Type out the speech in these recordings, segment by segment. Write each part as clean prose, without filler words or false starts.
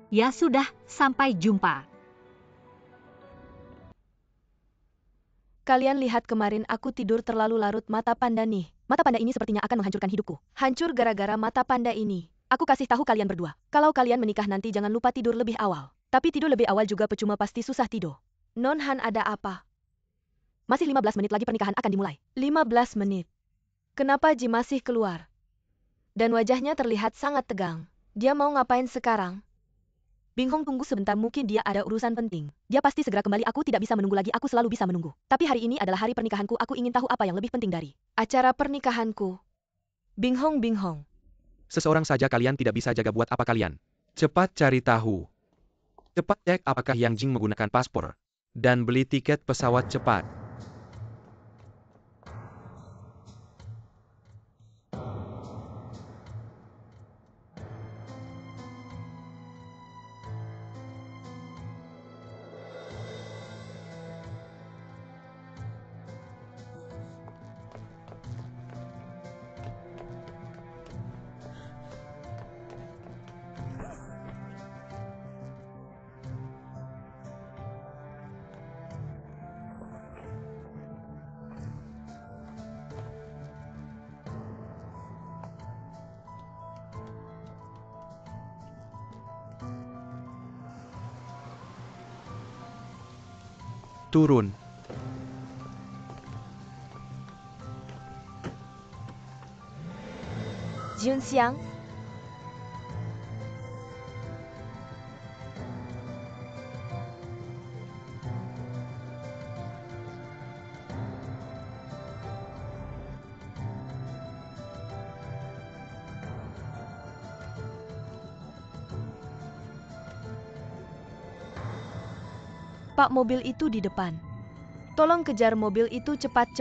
Ya sudah, sampai jumpa. Kalian lihat kemarin aku tidur terlalu larut mata panda nih. Mata panda ini sepertinya akan menghancurkan hidupku. Hancur gara-gara mata panda ini. Aku kasih tahu kalian berdua. Kalau kalian menikah nanti jangan lupa tidur lebih awal. Tapi tidur lebih awal juga percuma, pasti susah tidur. Non Han, ada apa? Masih 15 menit lagi pernikahan akan dimulai. 15 menit. Kenapa Ji masih keluar? Dan wajahnya terlihat sangat tegang. Dia mau ngapain sekarang? Binghong, tunggu sebentar, mungkin dia ada urusan penting. Dia pasti segera kembali, aku tidak bisa menunggu lagi, aku selalu bisa menunggu. Tapi hari ini adalah hari pernikahanku, aku ingin tahu apa yang lebih penting dari acara pernikahanku. Binghong. Seseorang saja kalian tidak bisa jaga, buat apa kalian? Cepat cari tahu. Cepat cek apakah Yang Jing menggunakan paspor. Dan beli tiket pesawat cepat. Turun. Junxiang, Pak, mobil itu di depan. Tolong kejar mobil itu cepat.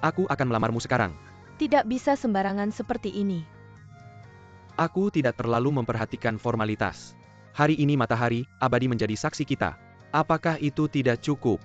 Aku akan melamarmu sekarang. Tidak bisa sembarangan seperti ini. Aku tidak terlalu memperhatikan formalitas. Hari ini matahari abadi menjadi saksi kita. Apakah itu tidak cukup?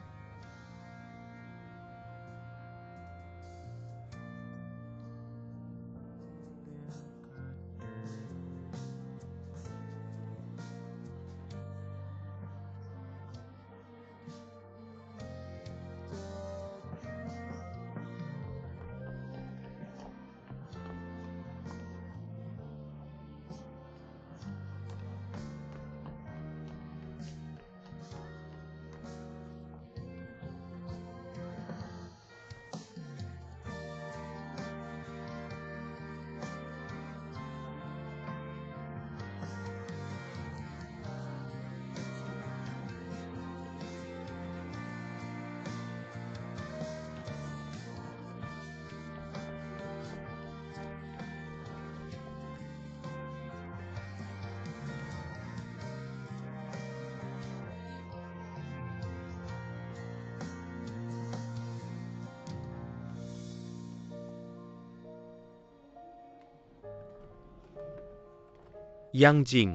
Yang Jing.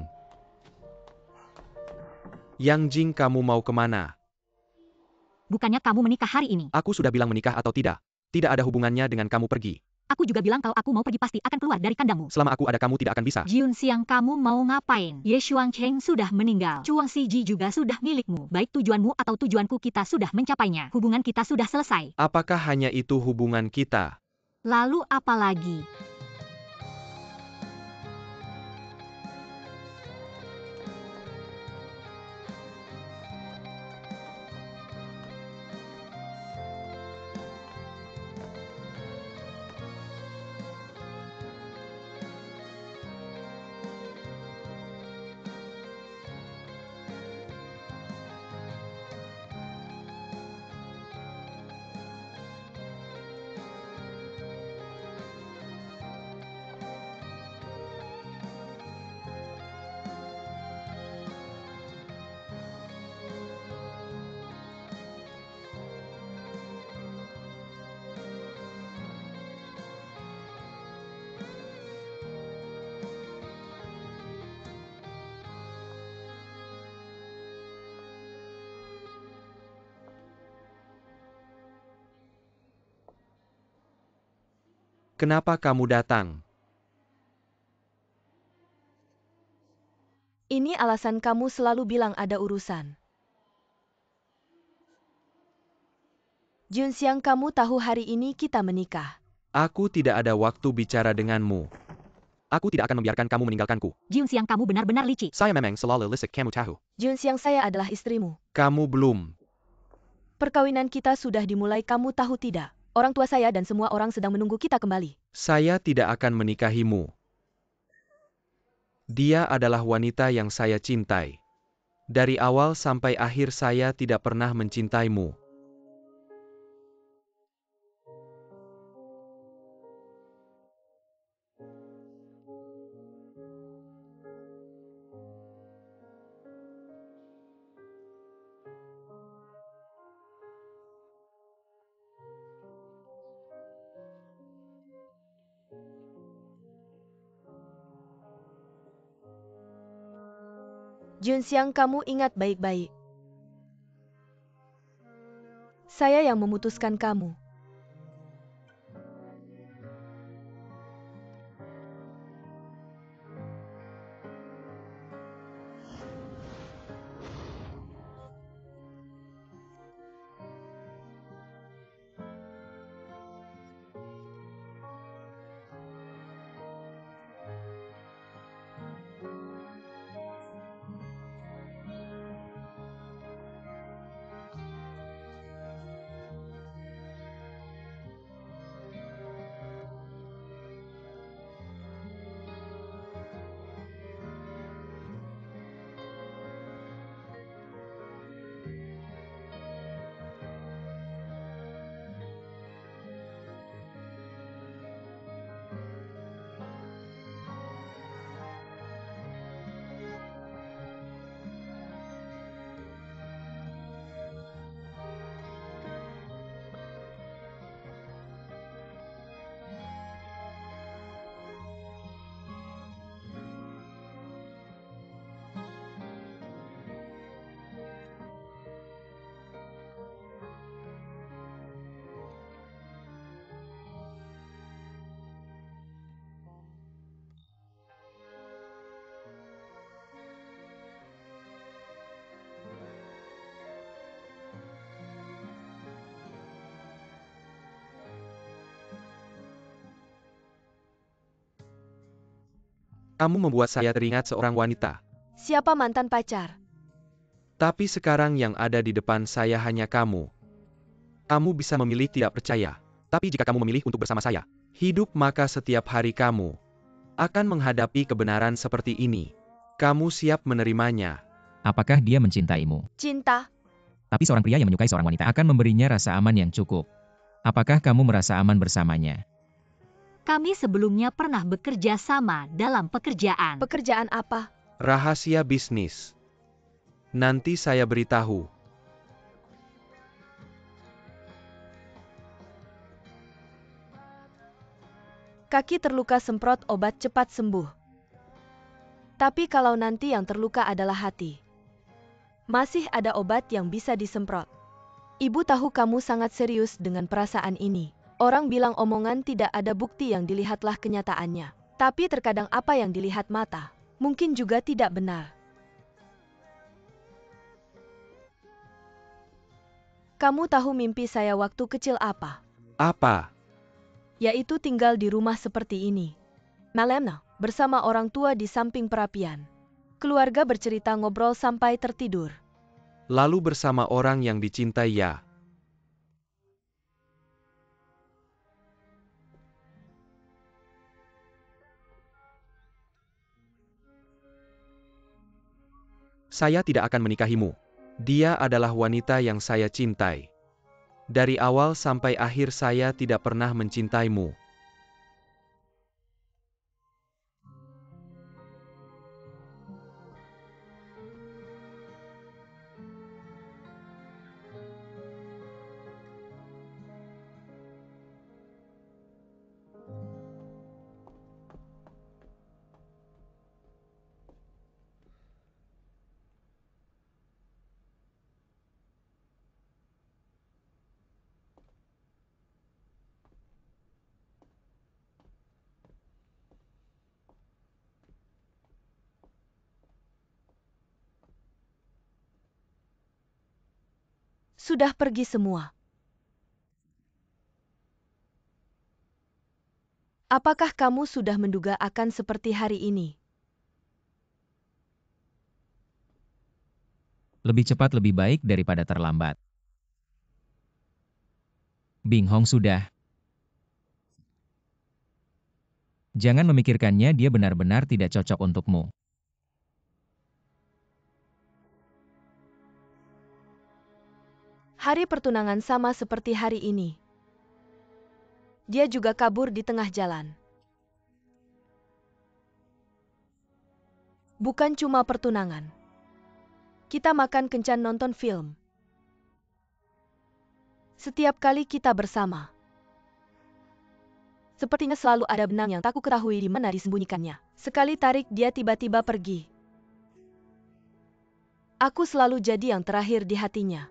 Yang Jing, kamu mau kemana? Bukannya kamu menikah hari ini? Aku sudah bilang menikah atau tidak. Tidak ada hubungannya dengan kamu pergi. Aku juga bilang kalau aku mau pergi pasti akan keluar dari kandangmu. Selama aku ada kamu tidak akan bisa. Junxiang, kamu mau ngapain? Ye Shuangcheng sudah meninggal. Chuang Siji juga sudah milikmu. Baik tujuanmu atau tujuanku, kita sudah mencapainya. Hubungan kita sudah selesai. Apakah hanya itu hubungan kita? Lalu apa lagi? Kenapa kamu datang? Ini alasan kamu selalu bilang ada urusan. Junxiang, kamu tahu hari ini kita menikah. Aku tidak ada waktu bicara denganmu. Aku tidak akan membiarkan kamu meninggalkanku. Junxiang, kamu benar-benar licik. Saya memang selalu lisik, kamu tahu. Junxiang, saya adalah istrimu. Kamu belum. Perkawinan kita sudah dimulai, kamu tahu tidak? Orang tua saya dan semua orang sedang menunggu kita kembali. Saya tidak akan menikahimu. Dia adalah wanita yang saya cintai. Dari awal sampai akhir saya tidak pernah mencintaimu. Junxiang, kamu ingat baik-baik. Saya yang memutuskan kamu. Kamu membuat saya teringat seorang wanita. Siapa mantan pacar? Tapi sekarang yang ada di depan saya hanya kamu. Kamu bisa memilih tidak percaya. Tapi jika kamu memilih untuk bersama saya, hidup, maka setiap hari kamu akan menghadapi kebenaran seperti ini. Kamu siap menerimanya. Apakah dia mencintaimu? Cinta. Tapi seorang pria yang menyukai seorang wanita akan memberinya rasa aman yang cukup. Apakah kamu merasa aman bersamanya? Kami sebelumnya pernah bekerja sama dalam pekerjaan. Pekerjaan apa? Rahasia bisnis. Nanti saya beritahu. Kaki terluka, semprot obat cepat sembuh. Tapi kalau nanti yang terluka adalah hati, masih ada obat yang bisa disemprot. Ibu tahu kamu sangat serius dengan perasaan ini. Orang bilang omongan tidak ada bukti, yang dilihatlah kenyataannya. Tapi terkadang apa yang dilihat mata, mungkin juga tidak benar. Kamu tahu mimpi saya waktu kecil apa? Apa? Yaitu tinggal di rumah seperti ini. Malamnya, bersama orang tua di samping perapian. Keluarga bercerita, ngobrol sampai tertidur. Lalu bersama orang yang dicintai, ya. Saya tidak akan menikahimu. Dia adalah wanita yang saya cintai. Dari awal sampai akhir saya tidak pernah mencintaimu. sudah pergi semua. Apakah kamu sudah menduga akan seperti hari ini? Lebih cepat lebih baik daripada terlambat. Bing Hong sudah. Jangan memikirkannya, dia benar-benar tidak cocok untukmu. Hari pertunangan sama seperti hari ini. Dia juga kabur di tengah jalan. Bukan cuma pertunangan. Kita makan kencan, nonton film. Setiap kali kita bersama. Sepertinya selalu ada benang yang tak kuketahui di mana disembunyikannya. Sekali tarik dia tiba-tiba pergi. Aku selalu jadi yang terakhir di hatinya.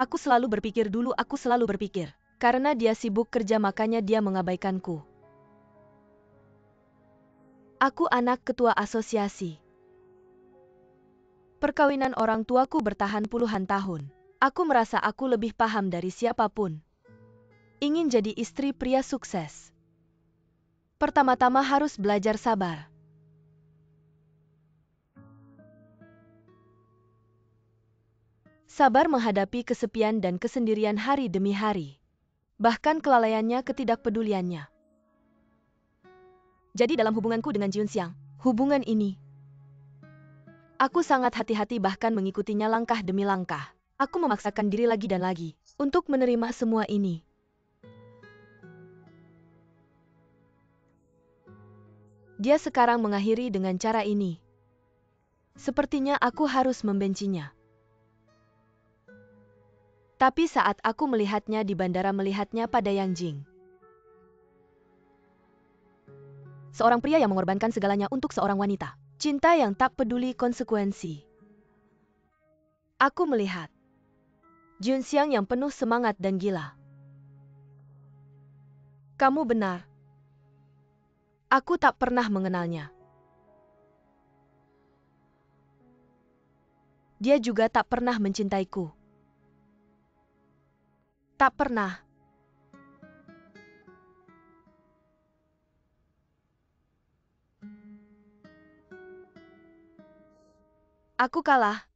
Aku selalu berpikir dulu, aku selalu berpikir. Karena dia sibuk kerja makanya dia mengabaikanku. Aku anak ketua asosiasi. Perkawinan orang tuaku bertahan puluhan tahun. Aku merasa aku lebih paham dari siapapun. Ingin jadi istri pria sukses. Pertama-tama harus belajar sabar. Sabar menghadapi kesepian dan kesendirian hari demi hari. Bahkan kelalaiannya, ketidakpeduliannya. Jadi dalam hubunganku dengan Jun Xiang, hubungan ini, aku sangat hati-hati bahkan mengikutinya langkah demi langkah. Aku memaksakan diri lagi dan lagi untuk menerima semua ini. Dia sekarang mengakhiri dengan cara ini. Sepertinya aku harus membencinya. Tapi saat aku melihatnya di bandara, melihatnya pada Yang Jing. Seorang pria yang mengorbankan segalanya untuk seorang wanita. Cinta yang tak peduli konsekuensi. Aku melihat Jun Xiang yang penuh semangat dan gila. Kamu benar. Aku tak pernah mengenalnya. Dia juga tak pernah mencintaiku. Tak pernah. Aku kalah.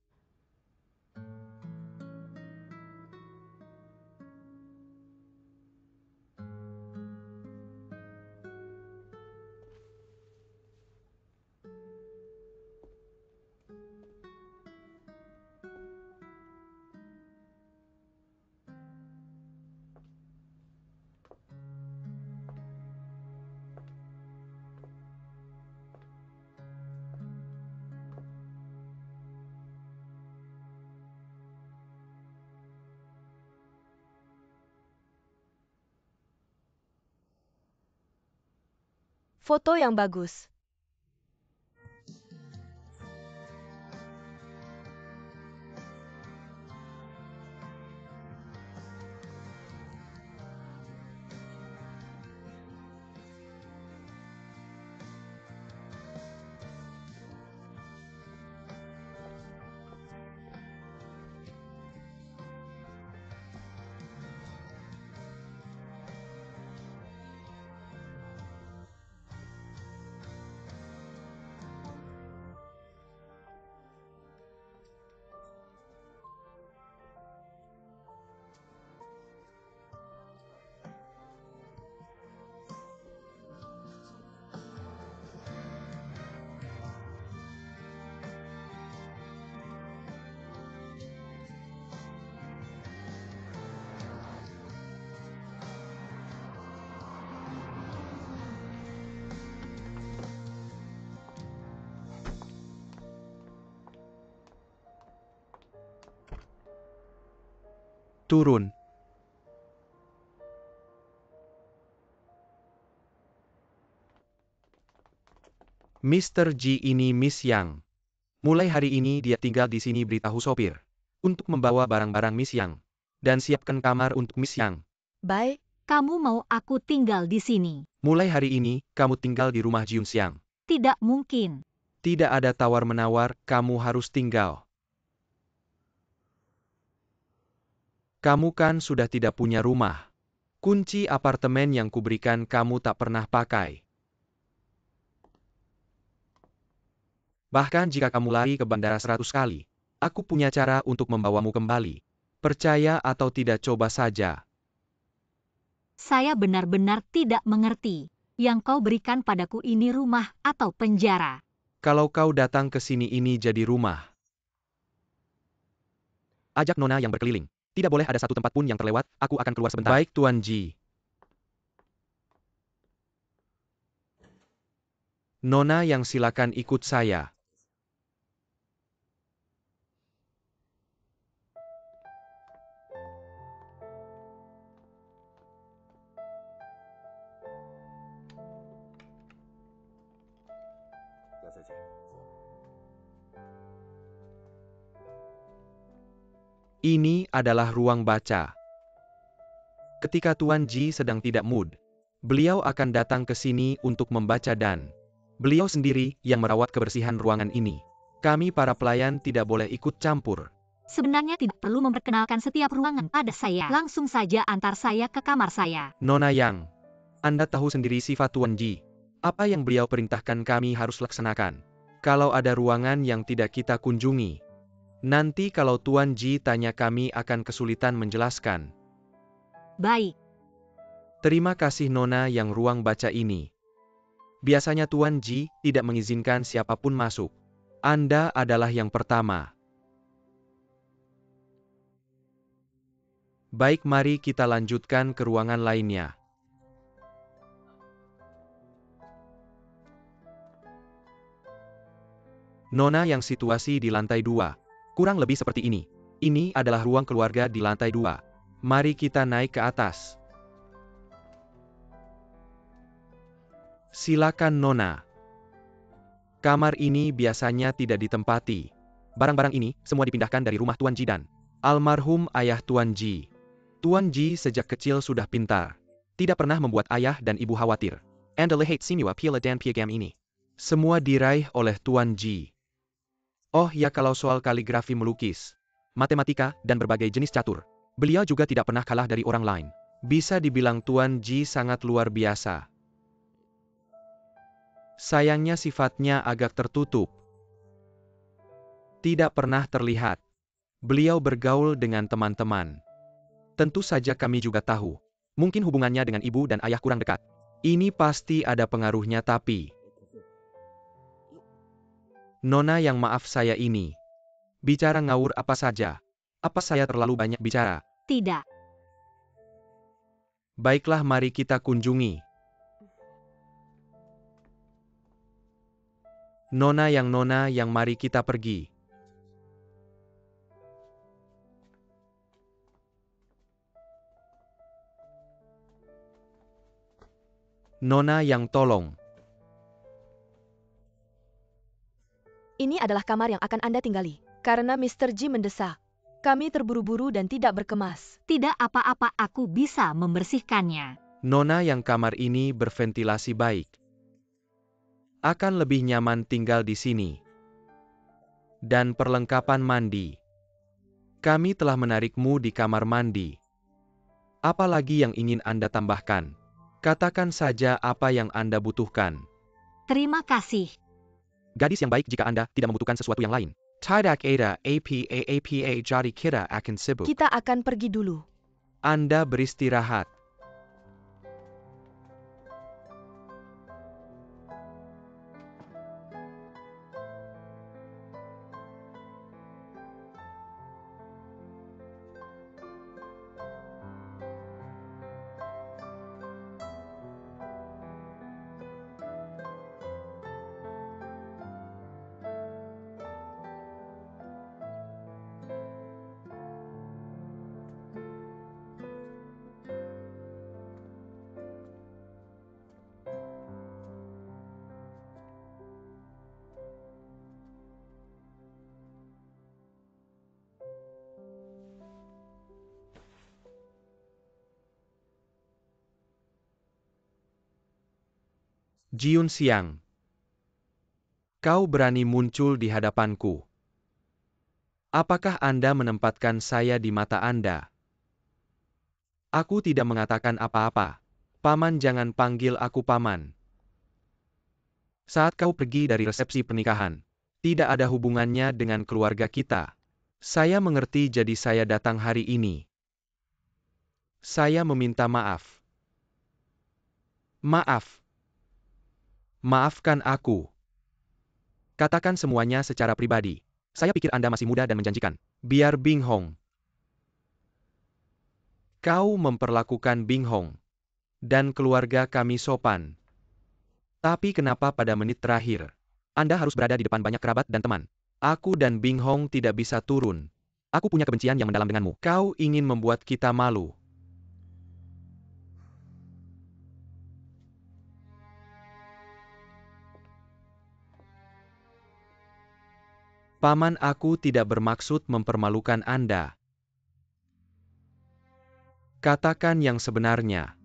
Foto yang bagus. Turun. Mr. Ji, ini Miss Yang. Mulai hari ini dia tinggal di sini, beritahu sopir untuk membawa barang-barang Miss Yang. Dan siapkan kamar untuk Miss Yang. Baik. Kamu mau aku tinggal di sini? Mulai hari ini, kamu tinggal di rumah Jun Xiang. Tidak mungkin. Tidak ada tawar-menawar, kamu harus tinggal. Kamu kan sudah tidak punya rumah. Kunci apartemen yang kuberikan kamu tak pernah pakai. Bahkan jika kamu lari ke bandara 100 kali, aku punya cara untuk membawamu kembali. Percaya atau tidak, coba saja. Saya benar-benar tidak mengerti. Yang kau berikan padaku ini rumah atau penjara. Kalau kau datang ke sini ini jadi rumah. Ajak Nona yang berkeliling. Tidak boleh ada satu tempat pun yang terlewat, aku akan keluar sebentar. Baik Tuan Ji. Nona yang silakan ikut saya. Ini adalah ruang baca. Ketika Tuan Ji sedang tidak mood, beliau akan datang ke sini untuk membaca dan beliau sendiri yang merawat kebersihan ruangan ini. Kami para pelayan tidak boleh ikut campur. Sebenarnya tidak perlu memperkenalkan setiap ruangan pada saya. Langsung saja antar saya ke kamar saya. Nona Yang, Anda tahu sendiri sifat Tuan Ji. Apa yang beliau perintahkan kami harus laksanakan. Kalau ada ruangan yang tidak kita kunjungi, nanti kalau Tuan Ji tanya kami akan kesulitan menjelaskan. Baik. Terima kasih Nona yang ruang baca ini. Biasanya Tuan Ji tidak mengizinkan siapapun masuk. Anda adalah yang pertama. Baik, mari kita lanjutkan ke ruangan lainnya. Nona yang situasi di lantai 2. Kurang lebih seperti ini. Ini adalah ruang keluarga di lantai 2. Mari kita naik ke atas. Silakan Nona. Kamar ini biasanya tidak ditempati. Barang-barang ini semua dipindahkan dari rumah Tuan Ji dan almarhum ayah Tuan Ji. Tuan Ji sejak kecil sudah pintar. Tidak pernah membuat ayah dan ibu khawatir. Anda lihat semua pila dan piagam ini. Semua diraih oleh Tuan Ji. Oh ya, kalau soal kaligrafi, melukis, matematika, dan berbagai jenis catur, beliau juga tidak pernah kalah dari orang lain. Bisa dibilang Tuan Ji sangat luar biasa. Sayangnya sifatnya agak tertutup. Tidak pernah terlihat. Beliau bergaul dengan teman-teman. Tentu saja kami juga tahu. Mungkin hubungannya dengan ibu dan ayah kurang dekat. Ini pasti ada pengaruhnya, tapi Nona yang maaf, saya ini bicara ngawur apa saja. Apa saya terlalu banyak bicara? Tidak. Baiklah, mari kita kunjungi. Nona yang mari kita pergi. Nona yang tolong. Ini adalah kamar yang akan Anda tinggali. Karena Mr. Ji mendesak. Kami terburu-buru dan tidak berkemas. Tidak apa-apa, aku bisa membersihkannya. Nona yang kamar ini berventilasi baik. Akan lebih nyaman tinggal di sini. Dan perlengkapan mandi. Kami telah menarikmu di kamar mandi. Apa lagi yang ingin Anda tambahkan? Katakan saja apa yang Anda butuhkan. Terima kasih. Gadis yang baik jika Anda tidak membutuhkan sesuatu yang lain. Tidak ada apa jadi kita akan sibuk. Kita akan pergi dulu. Anda beristirahat. Jiun Siang. Kau berani muncul di hadapanku. Apakah Anda menempatkan saya di mata Anda? Aku tidak mengatakan apa-apa. Paman, jangan panggil aku paman. Saat kau pergi dari resepsi pernikahan, tidak ada hubungannya dengan keluarga kita. Saya mengerti, jadi saya datang hari ini. Saya meminta maaf. Maaf. Maafkan aku. Katakan semuanya secara pribadi. Saya pikir Anda masih muda dan menjanjikan. Biar Bing Hong. Kau memperlakukan Bing Hong dan keluarga kami sopan. Tapi kenapa pada menit terakhir, Anda harus berada di depan banyak kerabat dan teman? Aku dan Bing Hong tidak bisa turun. Aku punya kebencian yang mendalam denganmu. Kau ingin membuat kita malu. Paman, aku tidak bermaksud mempermalukan Anda. Katakan yang sebenarnya.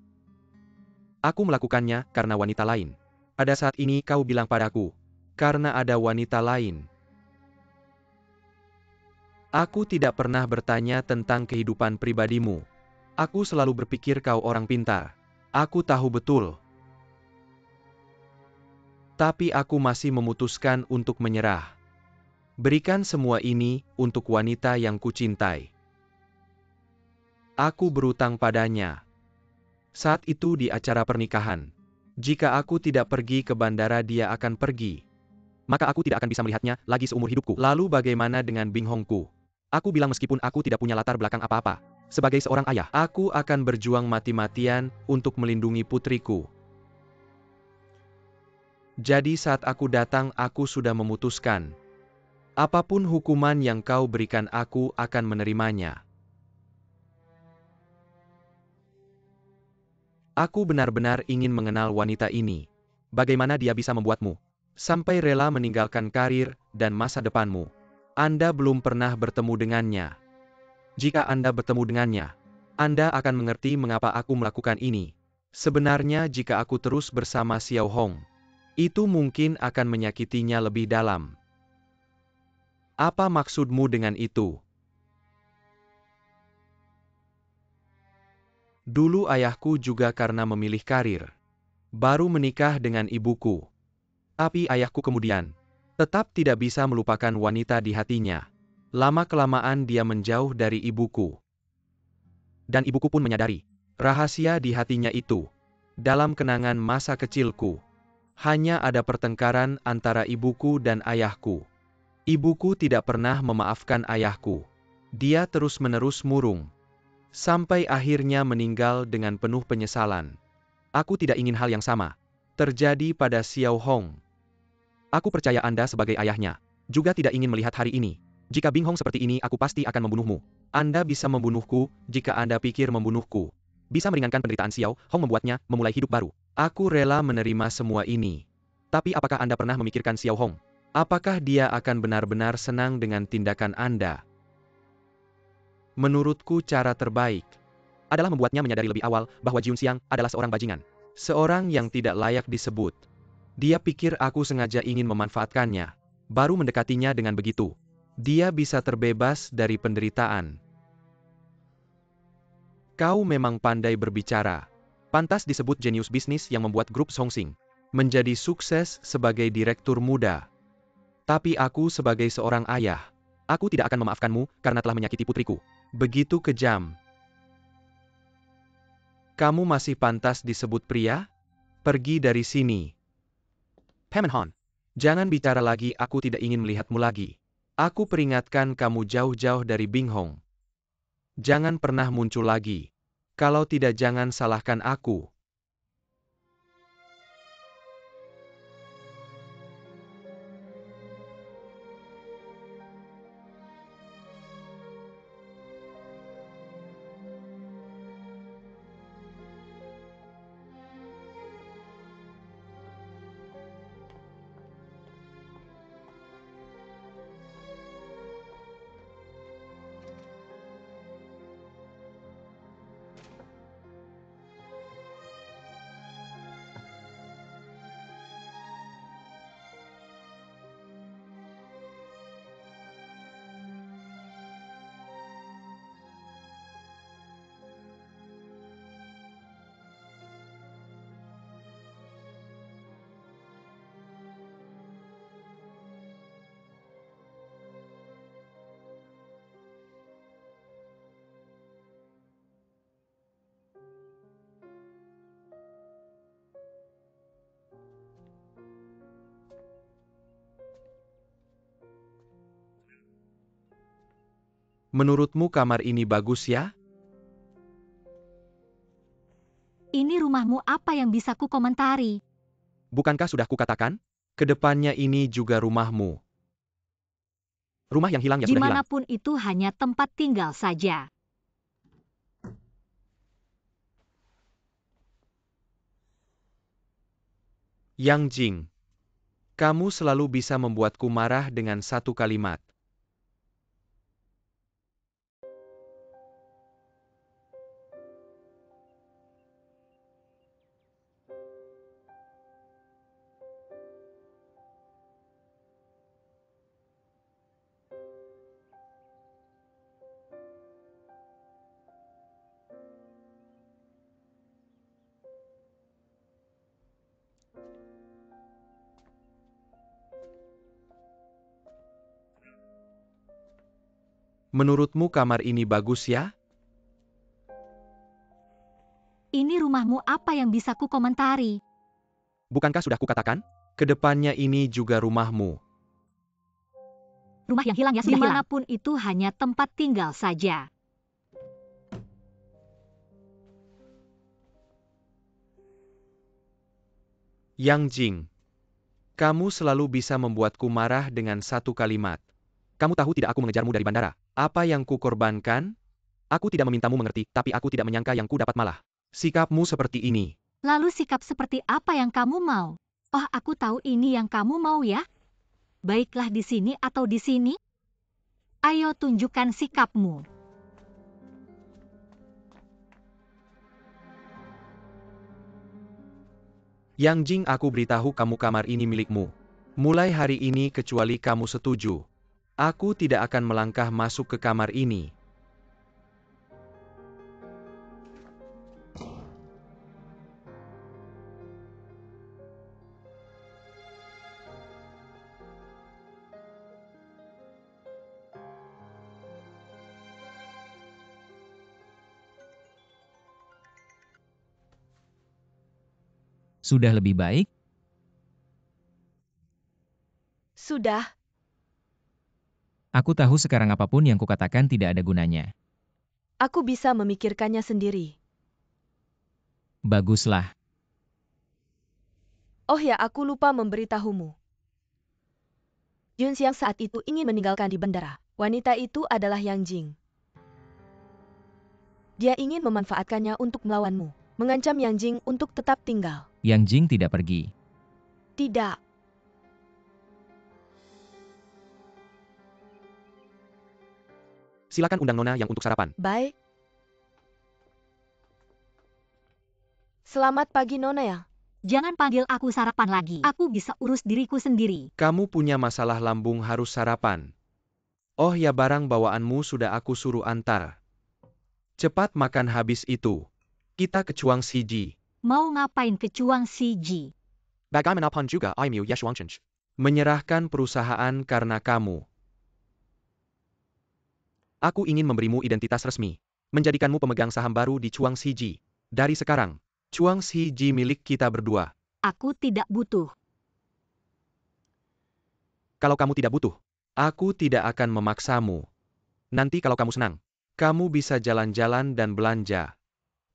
Aku melakukannya karena wanita lain. Pada saat ini kau bilang padaku, karena ada wanita lain. Aku tidak pernah bertanya tentang kehidupan pribadimu. Aku selalu berpikir kau orang pintar. Aku tahu betul. Tapi aku masih memutuskan untuk menyerah. Berikan semua ini untuk wanita yang kucintai. Aku berutang padanya. Saat itu di acara pernikahan. Jika aku tidak pergi ke bandara, dia akan pergi. Maka aku tidak akan bisa melihatnya lagi seumur hidupku. Lalu bagaimana dengan Bing Hongku? Aku bilang meskipun aku tidak punya latar belakang apa-apa. Sebagai seorang ayah, aku akan berjuang mati-matian untuk melindungi putriku. Jadi saat aku datang, aku sudah memutuskan. Apapun hukuman yang kau berikan, aku akan menerimanya. Aku benar-benar ingin mengenal wanita ini. Bagaimana dia bisa membuatmu sampai rela meninggalkan karir dan masa depanmu? Anda belum pernah bertemu dengannya. Jika Anda bertemu dengannya, Anda akan mengerti mengapa aku melakukan ini. Sebenarnya jika aku terus bersama Xiao Hong, itu mungkin akan menyakitinya lebih dalam. Apa maksudmu dengan itu? Dulu ayahku juga karena memilih karir, baru menikah dengan ibuku. Tapi ayahku kemudian tetap tidak bisa melupakan wanita di hatinya. Lama-kelamaan dia menjauh dari ibuku. Dan ibuku pun menyadari rahasia di hatinya itu. Dalam kenangan masa kecilku, hanya ada pertengkaran antara ibuku dan ayahku. Ibuku tidak pernah memaafkan ayahku. Dia terus-menerus murung. Sampai akhirnya meninggal dengan penuh penyesalan. Aku tidak ingin hal yang sama terjadi pada Xiao Hong. Aku percaya Anda sebagai ayahnya juga tidak ingin melihat hari ini. Jika Bing Hong seperti ini, aku pasti akan membunuhmu. Anda bisa membunuhku jika Anda pikir membunuhku bisa meringankan penderitaan Xiao Hong, membuatnya memulai hidup baru. Aku rela menerima semua ini. Tapi apakah Anda pernah memikirkan Xiao Hong? Apakah dia akan benar-benar senang dengan tindakan Anda? Menurutku cara terbaik adalah membuatnya menyadari lebih awal bahwa Junxiang adalah seorang bajingan. Seorang yang tidak layak disebut. Dia pikir aku sengaja ingin memanfaatkannya. Baru mendekatinya dengan begitu, dia bisa terbebas dari penderitaan. Kau memang pandai berbicara. Pantas disebut jenius bisnis yang membuat grup Songxing menjadi sukses sebagai direktur muda. Tapi aku sebagai seorang ayah, aku tidak akan memaafkanmu karena telah menyakiti putriku. Begitu kejam. Kamu masih pantas disebut pria? Pergi dari sini. Paman Han, jangan bicara lagi, aku tidak ingin melihatmu lagi. Aku peringatkan kamu jauh-jauh dari Bing Hong. Jangan pernah muncul lagi. Kalau tidak, jangan salahkan aku. Menurutmu kamar ini bagus ya? Ini rumahmu, apa yang bisa ku komentari? Bukankah sudah kukatakan? Kedepannya ini juga rumahmu. Rumah yang hilang ya sudah hilang. Dimanapun itu hanya tempat tinggal saja. Yang Jing, kamu selalu bisa membuatku marah dengan satu kalimat. Menurutmu kamar ini bagus ya? Ini rumahmu, apa yang bisa ku komentari? Bukankah sudah kukatakan? Kedepannya ini juga rumahmu. Rumah yang hilang ya sudah hilang. Dimanapun itu hanya tempat tinggal saja. Yang Jing, kamu selalu bisa membuatku marah dengan satu kalimat. Kamu tahu tidak, aku mengejarmu dari bandara. Apa yang kukorbankan? Aku tidak memintamu mengerti, tapi aku tidak menyangka yang ku dapat malah sikapmu seperti ini. Lalu sikap seperti apa yang kamu mau? Oh, aku tahu ini yang kamu mau ya. Baiklah, di sini atau di sini? Ayo tunjukkan sikapmu. Yang Jing, aku beritahu kamu, kamar ini milikmu. Mulai hari ini kecuali kamu setuju, aku tidak akan melangkah masuk ke kamar ini. Sudah lebih baik? Sudah, Aku tahu sekarang apapun yang kukatakan tidak ada gunanya. aku bisa memikirkannya sendiri. Baguslah. Oh ya, aku lupa memberitahumu. Yun Xiang saat itu ingin meninggalkan di bandara. Wanita itu adalah Yang Jing. Dia ingin memanfaatkannya untuk melawanmu. Mengancam Yang Jing untuk tetap tinggal. Yang Jing tidak pergi. Tidak. Silakan undang Nona yang untuk sarapan. Baik. Selamat pagi Nona Yang. Jangan panggil aku sarapan lagi. Aku bisa urus diriku sendiri. Kamu punya masalah lambung harus sarapan. Oh ya, barang bawaanmu sudah aku suruh antar. Cepat makan habis itu. Kita ke Chuang Siji. Mau ngapain ke Chuang Siji? Bagaimanapun juga IMU Yeshuangchench. Menyerahkan perusahaan karena kamu. Aku ingin memberimu identitas resmi. Menjadikanmu pemegang saham baru di Chuang Siji. Dari sekarang, Chuang Siji milik kita berdua. Aku tidak butuh. Kalau kamu tidak butuh, aku tidak akan memaksamu. Nanti kalau kamu senang, kamu bisa jalan-jalan dan belanja.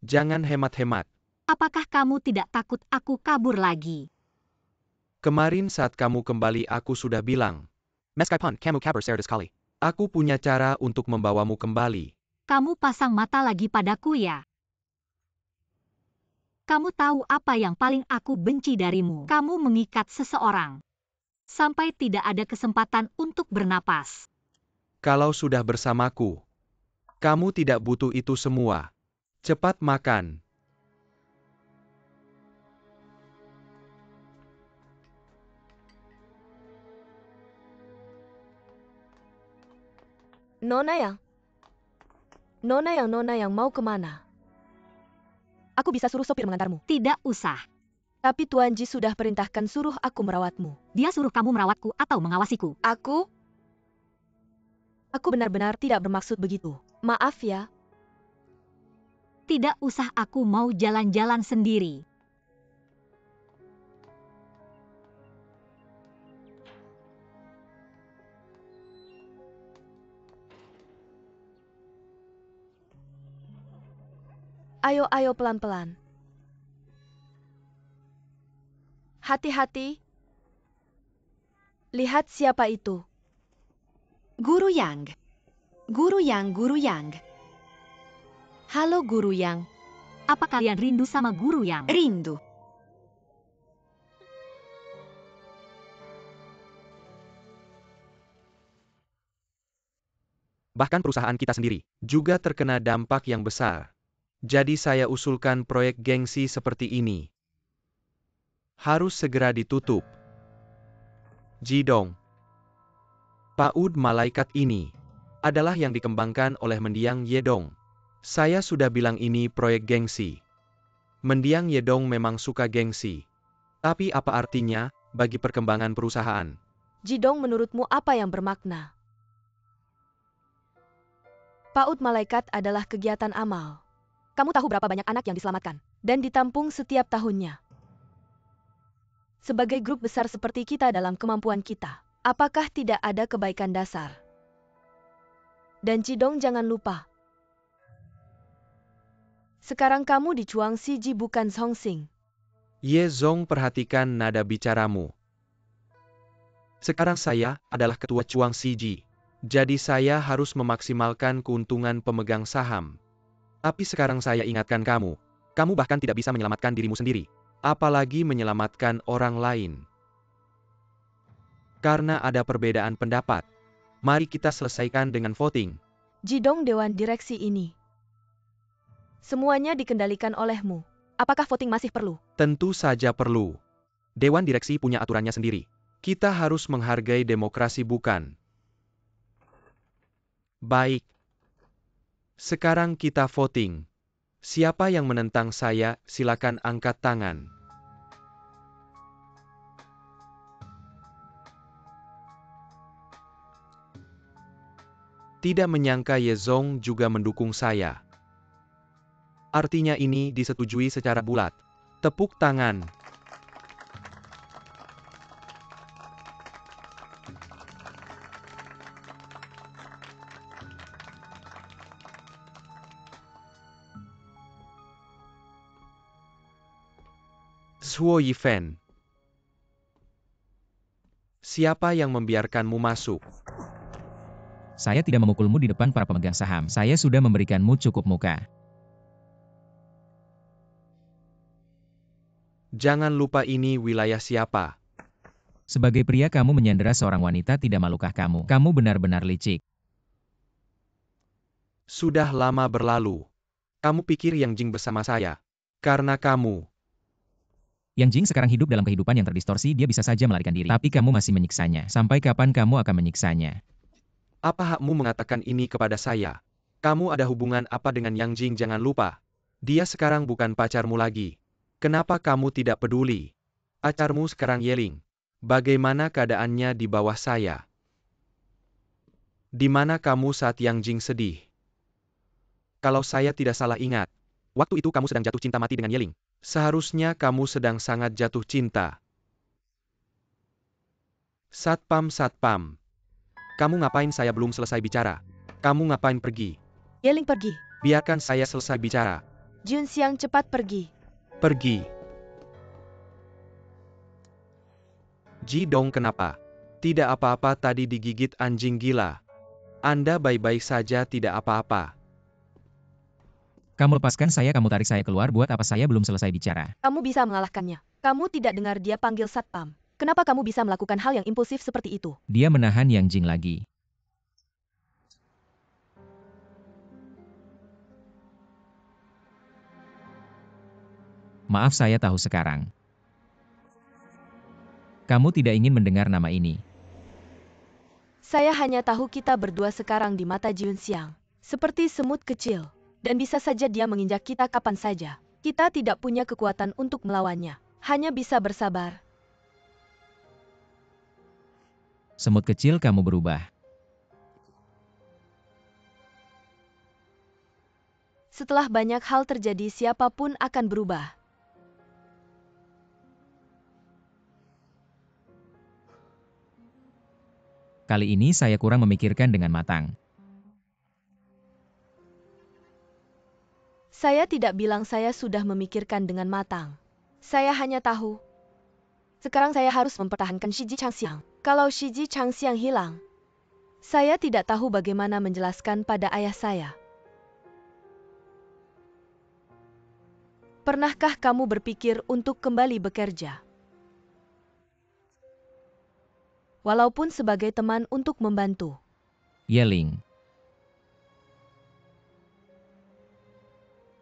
Jangan hemat-hemat. Apakah kamu tidak takut aku kabur lagi? Kemarin saat kamu kembali aku sudah bilang. Meskipun kamu kabur sekali. Aku punya cara untuk membawamu kembali. Kamu pasang mata lagi padaku ya? Kamu tahu apa yang paling aku benci darimu? Kamu mengikat seseorang sampai tidak ada kesempatan untuk bernapas. Kalau sudah bersamaku, kamu tidak butuh itu semua. Cepat makan. Nona Yang. Nona Yang mau kemana? Aku bisa suruh sopir mengantarmu. Tidak usah. Tapi Tuan Ji sudah perintahkan suruh aku merawatmu. Dia suruh kamu merawatku atau mengawasiku. Aku benar-benar tidak bermaksud begitu. Maaf ya. Tidak usah, aku mau jalan-jalan sendiri. Ayo pelan-pelan. Hati-hati. Lihat siapa itu. Guru Yang. Guru Yang. Halo Guru Yang. Apa kalian rindu sama guru Yang? Rindu. Bahkan perusahaan kita sendiri juga terkena dampak yang besar. Jadi saya usulkan proyek gengsi seperti ini harus segera ditutup. Jidong. PAUD malaikat ini adalah yang dikembangkan oleh Mendiang Yedong. Saya sudah bilang ini proyek gengsi. Mendiang Yedong memang suka gengsi. Tapi apa artinya bagi perkembangan perusahaan? Jidong, menurutmu apa yang bermakna? PAUD malaikat adalah kegiatan amal. Kamu tahu berapa banyak anak yang diselamatkan dan ditampung setiap tahunnya? Sebagai grup besar seperti kita dalam kemampuan kita, apakah tidak ada kebaikan dasar? Dan Jidong, jangan lupa. Sekarang kamu di Chuang Siji bukan Songsing. Ye Zong, perhatikan nada bicaramu. Sekarang saya adalah ketua Chuang Siji. Jadi saya harus memaksimalkan keuntungan pemegang saham. Tapi sekarang saya ingatkan kamu bahkan tidak bisa menyelamatkan dirimu sendiri. Apalagi menyelamatkan orang lain. Karena ada perbedaan pendapat, mari kita selesaikan dengan voting. Jidong, dewan direksi ini semuanya dikendalikan olehmu. Apakah voting masih perlu? Tentu saja perlu. Dewan direksi punya aturannya sendiri. Kita harus menghargai demokrasi, bukan? Baik. Sekarang kita voting. Siapa yang menentang saya, silakan angkat tangan. Tidak menyangka Ye Zong juga mendukung saya. Artinya ini disetujui secara bulat. Tepuk tangan. Suo Yifen. Siapa yang membiarkanmu masuk? Saya tidak memukulmu di depan para pemegang saham. Saya sudah memberikanmu cukup muka. Jangan lupa ini wilayah siapa. Sebagai pria kamu menyandera seorang wanita, tidak malukah kamu? Kamu benar-benar licik. Sudah lama berlalu. Kamu pikir Yang Jing bersama saya? Karena kamu. Yang Jing sekarang hidup dalam kehidupan yang terdistorsi, dia bisa saja melarikan diri. Tapi kamu masih menyiksanya. Sampai kapan kamu akan menyiksanya? Apa hakmu mengatakan ini kepada saya? Kamu ada hubungan apa dengan Yang Jing? Jangan lupa. Dia sekarang bukan pacarmu lagi. Kenapa kamu tidak peduli? Pacarmu sekarang Yeling. Bagaimana keadaannya di bawah saya? Di mana kamu saat Yang Jing sedih? Kalau saya tidak salah ingat, waktu itu kamu sedang jatuh cinta mati dengan Yeling. Seharusnya kamu sedang sangat jatuh cinta. Satpam. Kamu ngapain? Saya belum selesai bicara. Kamu ngapain pergi? Yeling pergi. Biarkan saya selesai bicara. Junxiang, cepat pergi. Pergi. Jidong, kenapa? Tidak apa-apa, tadi digigit anjing gila. Anda baik-baik saja, tidak apa-apa. Kamu lepaskan saya, kamu tarik saya keluar. Buat apa? Saya belum selesai bicara. Kamu bisa mengalahkannya. Kamu tidak dengar dia panggil satpam. Kenapa kamu bisa melakukan hal yang impulsif seperti itu? Dia menahan Yang Jing lagi. Maaf, saya tahu sekarang. Kamu tidak ingin mendengar nama ini. Saya hanya tahu kita berdua sekarang di mata Junxiang seperti semut kecil. Dan bisa saja dia menginjak kita kapan saja. Kita tidak punya kekuatan untuk melawannya. Hanya bisa bersabar. Semut kecil, kamu berubah. Setelah banyak hal terjadi, siapapun akan berubah. Kali ini saya kurang memikirkan dengan matang. Saya tidak bilang saya sudah memikirkan dengan matang. Saya hanya tahu. Sekarang saya harus mempertahankan Shiji Changxiang. Kalau Shiji Changxiang hilang, saya tidak tahu bagaimana menjelaskan pada ayah saya. Pernahkah kamu berpikir untuk kembali bekerja? Walaupun sebagai teman untuk membantu. Yeling.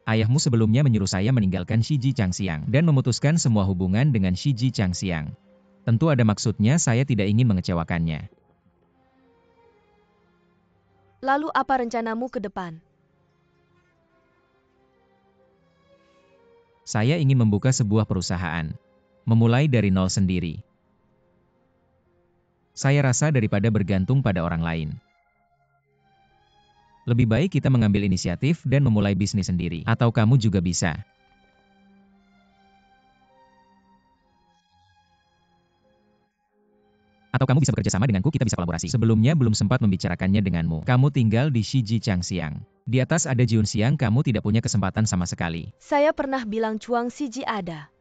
Ayahmu sebelumnya menyuruh saya meninggalkan Shiji Changxiang dan memutuskan semua hubungan dengan Shiji Changxiang. Tentu ada maksudnya, saya tidak ingin mengecewakannya. Lalu apa rencanamu ke depan? Saya ingin membuka sebuah perusahaan. Memulai dari nol sendiri. Saya rasa daripada bergantung pada orang lain. Lebih baik kita mengambil inisiatif dan memulai bisnis sendiri. Atau kamu juga bisa. Atau kamu bisa bekerja sama denganku, kita bisa kolaborasi. Sebelumnya belum sempat membicarakannya denganmu. Kamu tinggal di Shiji Changxiang. Di atas ada Jiun Xiang, kamu tidak punya kesempatan sama sekali. Saya pernah bilang Chuang Shiji ada.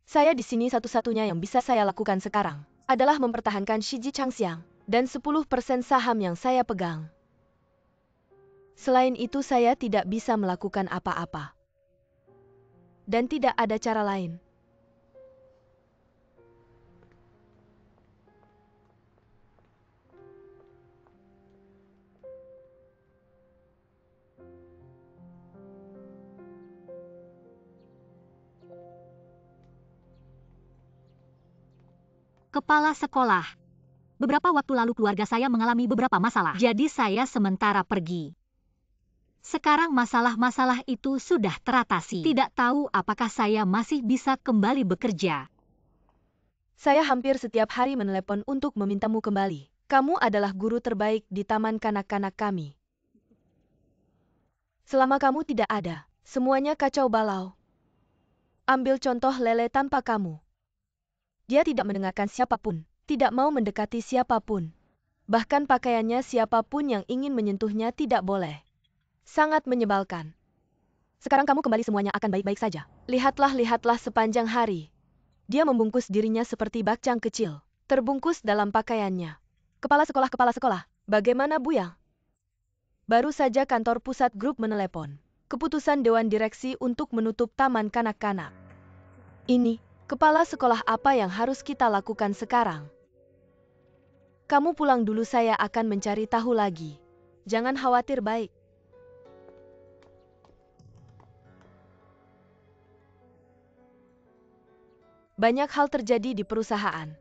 Saya di sini satu-satunya yang bisa saya lakukan sekarang adalah mempertahankan Shiji Changxiang dan 10% saham yang saya pegang. Selain itu saya tidak bisa melakukan apa-apa. Dan tidak ada cara lain. Kepala sekolah. Beberapa waktu lalu keluarga saya mengalami beberapa masalah. Jadi saya sementara pergi. Sekarang masalah-masalah itu sudah teratasi. Tidak tahu apakah saya masih bisa kembali bekerja. Saya hampir setiap hari menelepon untuk memintamu kembali. Kamu adalah guru terbaik di taman kanak-kanak kami. Selama kamu tidak ada, semuanya kacau balau. Ambil contoh Lele tanpa kamu. Dia tidak mendengarkan siapapun, tidak mau mendekati siapapun. Bahkan pakaiannya siapapun yang ingin menyentuhnya tidak boleh. Sangat menyebalkan. Sekarang kamu kembali, semuanya akan baik-baik saja. Lihatlah sepanjang hari. Dia membungkus dirinya seperti bakcang kecil, terbungkus dalam pakaiannya. Kepala sekolah, bagaimana Buyang? Baru saja kantor pusat grup menelepon keputusan Dewan Direksi untuk menutup taman kanak-kanak. Ini, kepala sekolah, apa yang harus kita lakukan sekarang? Kamu pulang dulu, saya akan mencari tahu lagi. Jangan khawatir, baik. Banyak hal terjadi di perusahaan.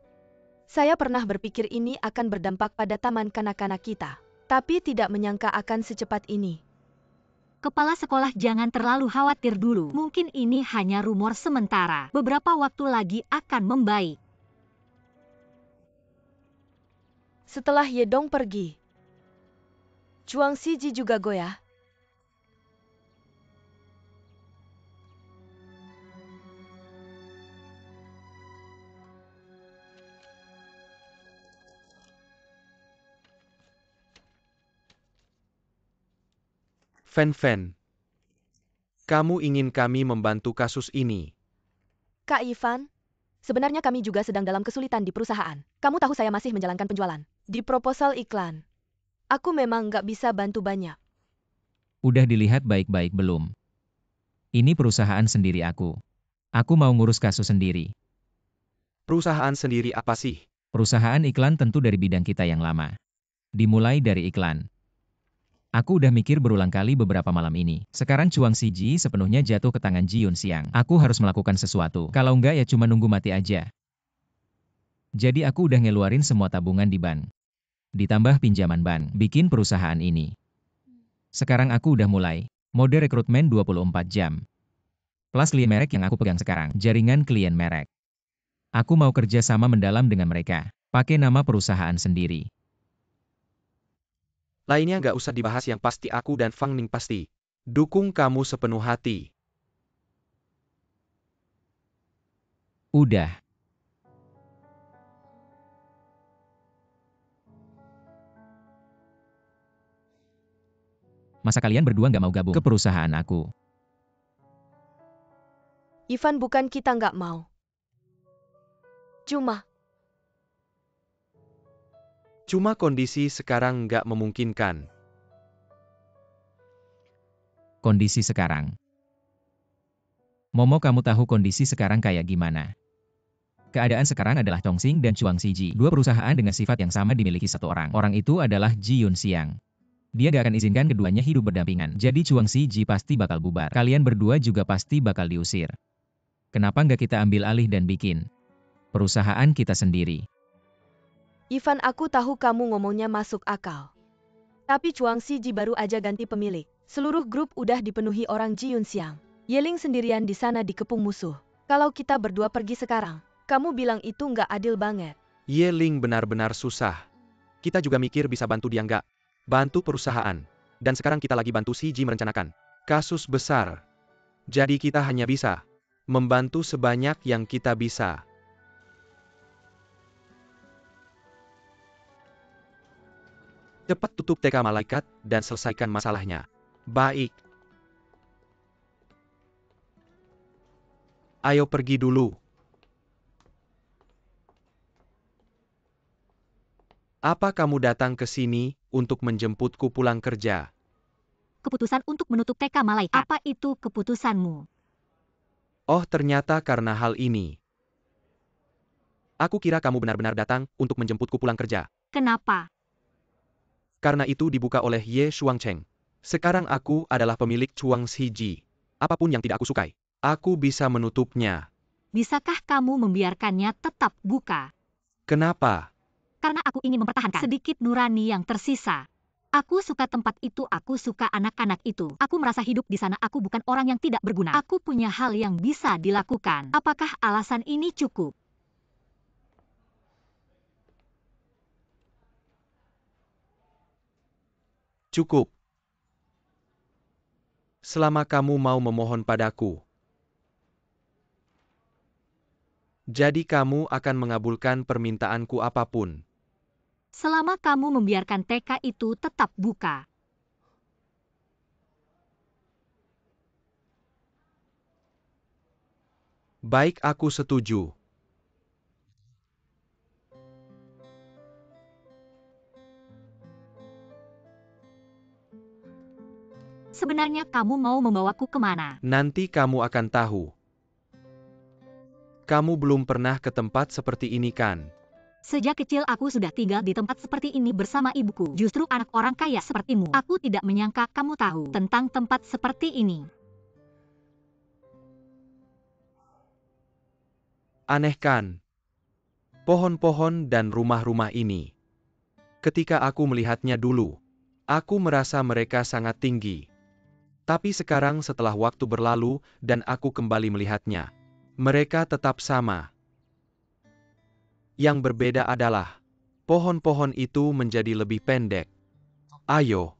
Saya pernah berpikir ini akan berdampak pada taman kanak-kanak kita, tapi tidak menyangka akan secepat ini. Kepala sekolah, jangan terlalu khawatir dulu. Mungkin ini hanya rumor sementara. Beberapa waktu lagi akan membaik. Setelah Yedong pergi, Chuang Shiji juga goyah. Fen, kamu ingin kami membantu kasus ini? Kak Ivan, sebenarnya kami juga sedang dalam kesulitan di perusahaan. Kamu tahu saya masih menjalankan penjualan di proposal iklan. Aku memang nggak bisa bantu banyak. Udah dilihat baik-baik belum? Ini perusahaan sendiri aku. Aku mau ngurus kasus sendiri. Perusahaan sendiri apa sih? Perusahaan iklan tentu dari bidang kita yang lama. Dimulai dari iklan. Aku udah mikir berulang kali beberapa malam ini. Sekarang Chuang Shiji sepenuhnya jatuh ke tangan Jiun Xiang. Aku harus melakukan sesuatu. Kalau enggak ya cuma nunggu mati aja. Jadi aku udah ngeluarin semua tabungan di bank. Ditambah pinjaman bank. Bikin perusahaan ini. Sekarang aku udah mulai. Mode rekrutmen 24 jam. Plus klien merek yang aku pegang sekarang. Jaringan klien merek. Aku mau kerja sama mendalam dengan mereka. Pakai nama perusahaan sendiri. Lainnya nggak usah dibahas, yang pasti aku dan Fang Ning pasti dukung kamu sepenuh hati. Udah. Masa kalian berdua nggak mau gabung ke perusahaan aku? Ivan, bukan kita nggak mau. Cuma kondisi sekarang nggak memungkinkan. Kondisi sekarang. Momo, kamu tahu kondisi sekarang kayak gimana? Keadaan sekarang adalah Chongqing dan Chuang Shiji, dua perusahaan dengan sifat yang sama dimiliki satu orang. Orang itu adalah Ji Yunxiang. Dia gak akan izinkan keduanya hidup berdampingan. Jadi Chuang Shiji pasti bakal bubar. Kalian berdua juga pasti bakal diusir. Kenapa nggak kita ambil alih dan bikin perusahaan kita sendiri? Ivan, aku tahu kamu ngomongnya masuk akal. Tapi Chuang Shiji baru aja ganti pemilik. Seluruh grup udah dipenuhi orang Ji Yunxiang. Yeling sendirian di sana dikepung musuh. Kalau kita berdua pergi sekarang, kamu bilang itu nggak adil banget. Yeling benar-benar susah. Kita juga mikir bisa bantu dia nggak? Bantu perusahaan. Dan sekarang kita lagi bantu si Ji merencanakan kasus besar. Jadi kita hanya bisa membantu sebanyak yang kita bisa. Cepat tutup TK Malaikat dan selesaikan masalahnya. Baik. Ayo pergi dulu. Apa kamu datang ke sini untuk menjemputku pulang kerja? Keputusan untuk menutup TK Malaikat. Apa itu keputusanmu? Oh, ternyata karena hal ini. Aku kira kamu benar-benar datang untuk menjemputku pulang kerja. Kenapa? Karena itu dibuka oleh Ye Shuangcheng. Sekarang aku adalah pemilik Chuang Shiji. Apapun yang tidak aku sukai, aku bisa menutupnya. Bisakah kamu membiarkannya tetap buka? Kenapa? Karena aku ingin mempertahankan sedikit nurani yang tersisa. Aku suka tempat itu, aku suka anak-anak itu. Aku merasa hidup di sana, aku bukan orang yang tidak berguna. Aku punya hal yang bisa dilakukan. Apakah alasan ini cukup? Cukup. Selama kamu mau memohon padaku. Jadi kamu akan mengabulkan permintaanku apapun. Selama kamu membiarkan TK itu tetap buka. Baik, aku setuju. Sebenarnya kamu mau membawaku kemana? Nanti kamu akan tahu. Kamu belum pernah ke tempat seperti ini kan? Sejak kecil aku sudah tinggal di tempat seperti ini bersama ibuku. Justru anak orang kaya sepertimu. Aku tidak menyangka kamu tahu tentang tempat seperti ini. Aneh kan? Pohon-pohon dan rumah-rumah ini. Ketika aku melihatnya dulu, aku merasa mereka sangat tinggi. Tapi sekarang setelah waktu berlalu dan aku kembali melihatnya, mereka tetap sama. Yang berbeda adalah, pohon-pohon itu menjadi lebih pendek. Ayo.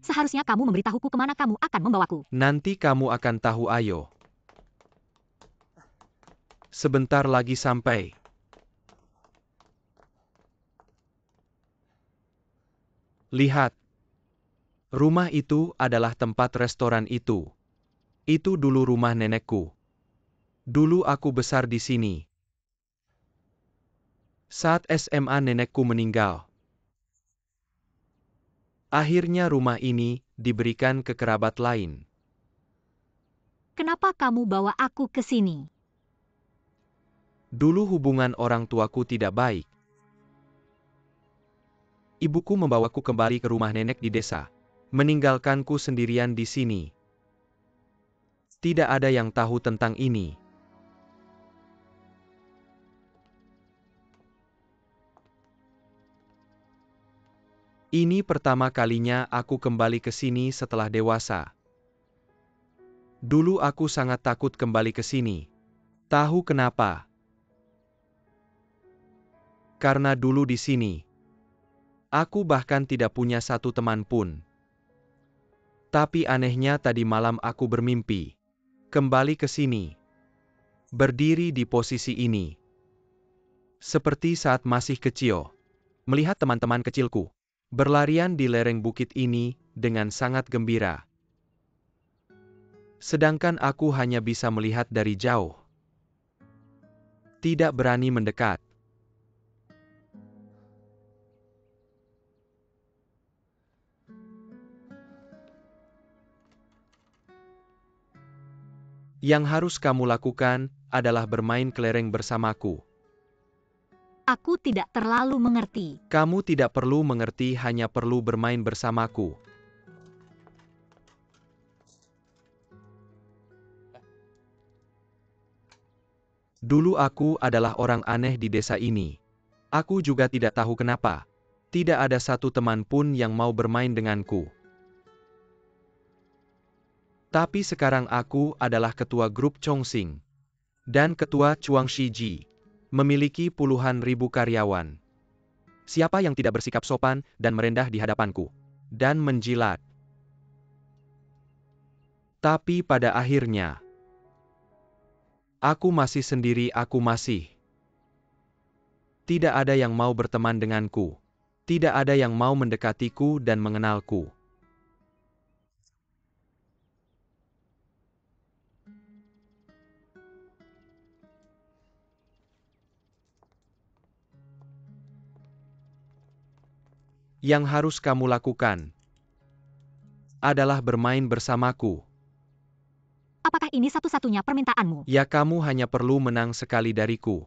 Seharusnya kamu memberitahuku kemana kamu akan membawaku. Nanti kamu akan tahu, ayo. Sebentar lagi sampai. Lihat. Rumah itu adalah tempat restoran itu. Itu dulu rumah nenekku. Dulu aku besar di sini. Saat SMA nenekku meninggal. Akhirnya rumah ini diberikan ke kerabat lain. Kenapa kamu bawa aku ke sini? Dulu hubungan orang tuaku tidak baik. Ibuku membawaku kembali ke rumah nenek di desa, meninggalkanku sendirian di sini. Tidak ada yang tahu tentang ini. Ini pertama kalinya aku kembali ke sini setelah dewasa. Dulu aku sangat takut kembali ke sini. Tahu kenapa? Karena dulu di sini, aku bahkan tidak punya satu teman pun. Tapi anehnya tadi malam aku bermimpi. Kembali ke sini. Berdiri di posisi ini. Seperti saat masih kecil. Melihat teman-teman kecilku. berlarian di lereng bukit ini dengan sangat gembira. Sedangkan aku hanya bisa melihat dari jauh. Tidak berani mendekat. Yang harus kamu lakukan adalah bermain kelereng bersamaku. Aku tidak terlalu mengerti. Kamu tidak perlu mengerti, hanya perlu bermain bersamaku. Dulu aku adalah orang aneh di desa ini. Aku juga tidak tahu kenapa. Tidak ada satu teman pun yang mau bermain denganku. Tapi sekarang aku adalah ketua grup Chongqing dan ketua Chuang Shiji. Memiliki puluhan ribu karyawan. Siapa yang tidak bersikap sopan dan merendah di hadapanku dan menjilat? Tapi pada akhirnya, aku masih sendiri, tidak ada yang mau berteman denganku. Tidak ada yang mau mendekatiku dan mengenalku. Yang harus kamu lakukan adalah bermain bersamaku. Apakah ini satu-satunya permintaanmu? Ya, kamu hanya perlu menang sekali dariku.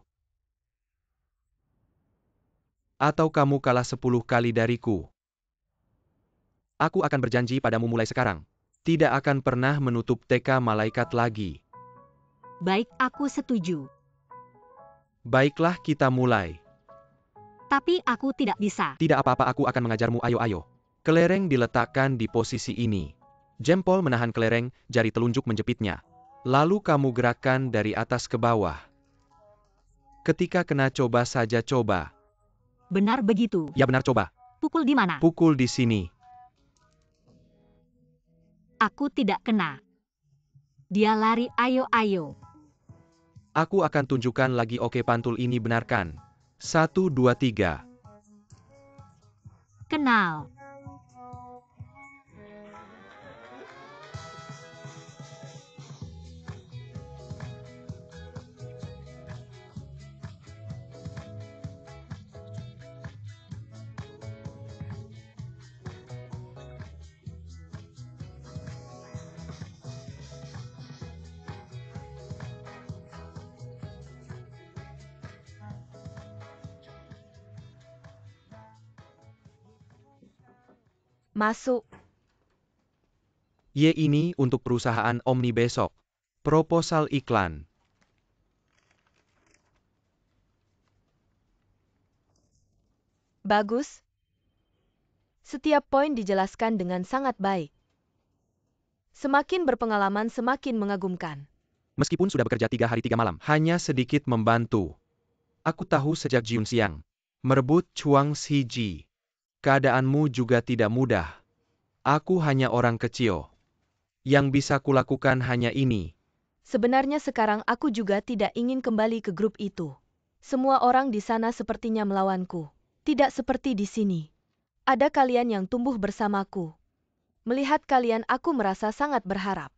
Atau kamu kalah 10 kali dariku. Aku akan berjanji padamu mulai sekarang. Tidak akan pernah menutup TK malaikat lagi. Baik, aku setuju. Baiklah, kita mulai. Tapi aku tidak bisa. Tidak apa-apa, aku akan mengajarmu, ayo. Kelereng diletakkan di posisi ini. Jempol menahan kelereng, jari telunjuk menjepitnya. Lalu kamu gerakkan dari atas ke bawah. Ketika kena, coba saja coba. Benar begitu. Ya benar, coba. Pukul di mana? Pukul di sini. Aku tidak kena. Dia lari, ayo. Aku akan tunjukkan lagi, oke, pantul ini benarkan. 1, 2, 3. Kenal. Masuk. Y ini untuk perusahaan Omni besok. Proposal iklan. Bagus. Setiap poin dijelaskan dengan sangat baik. Semakin berpengalaman, semakin mengagumkan. Meskipun sudah bekerja 3 hari 3 malam, hanya sedikit membantu. Aku tahu sejak Jiun Siang merebut Chuang Shiji. Keadaanmu juga tidak mudah. Aku hanya orang kecil. Yang bisa kulakukan hanya ini. Sebenarnya sekarang aku juga tidak ingin kembali ke grup itu. Semua orang di sana sepertinya melawanku. Tidak seperti di sini. Ada kalian yang tumbuh bersamaku. Melihat kalian, aku merasa sangat berharap.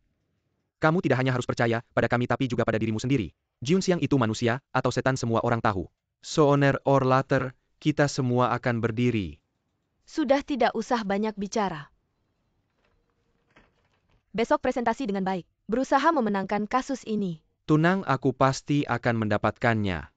Kamu tidak hanya harus percaya pada kami tapi juga pada dirimu sendiri. Jiun Siang itu manusia, atau setan, semua orang tahu. Sooner or later, kita semua akan berdiri. Sudah, tidak usah banyak bicara. Besok presentasi dengan baik. Berusaha memenangkan kasus ini. Tunang, aku pasti akan mendapatkannya.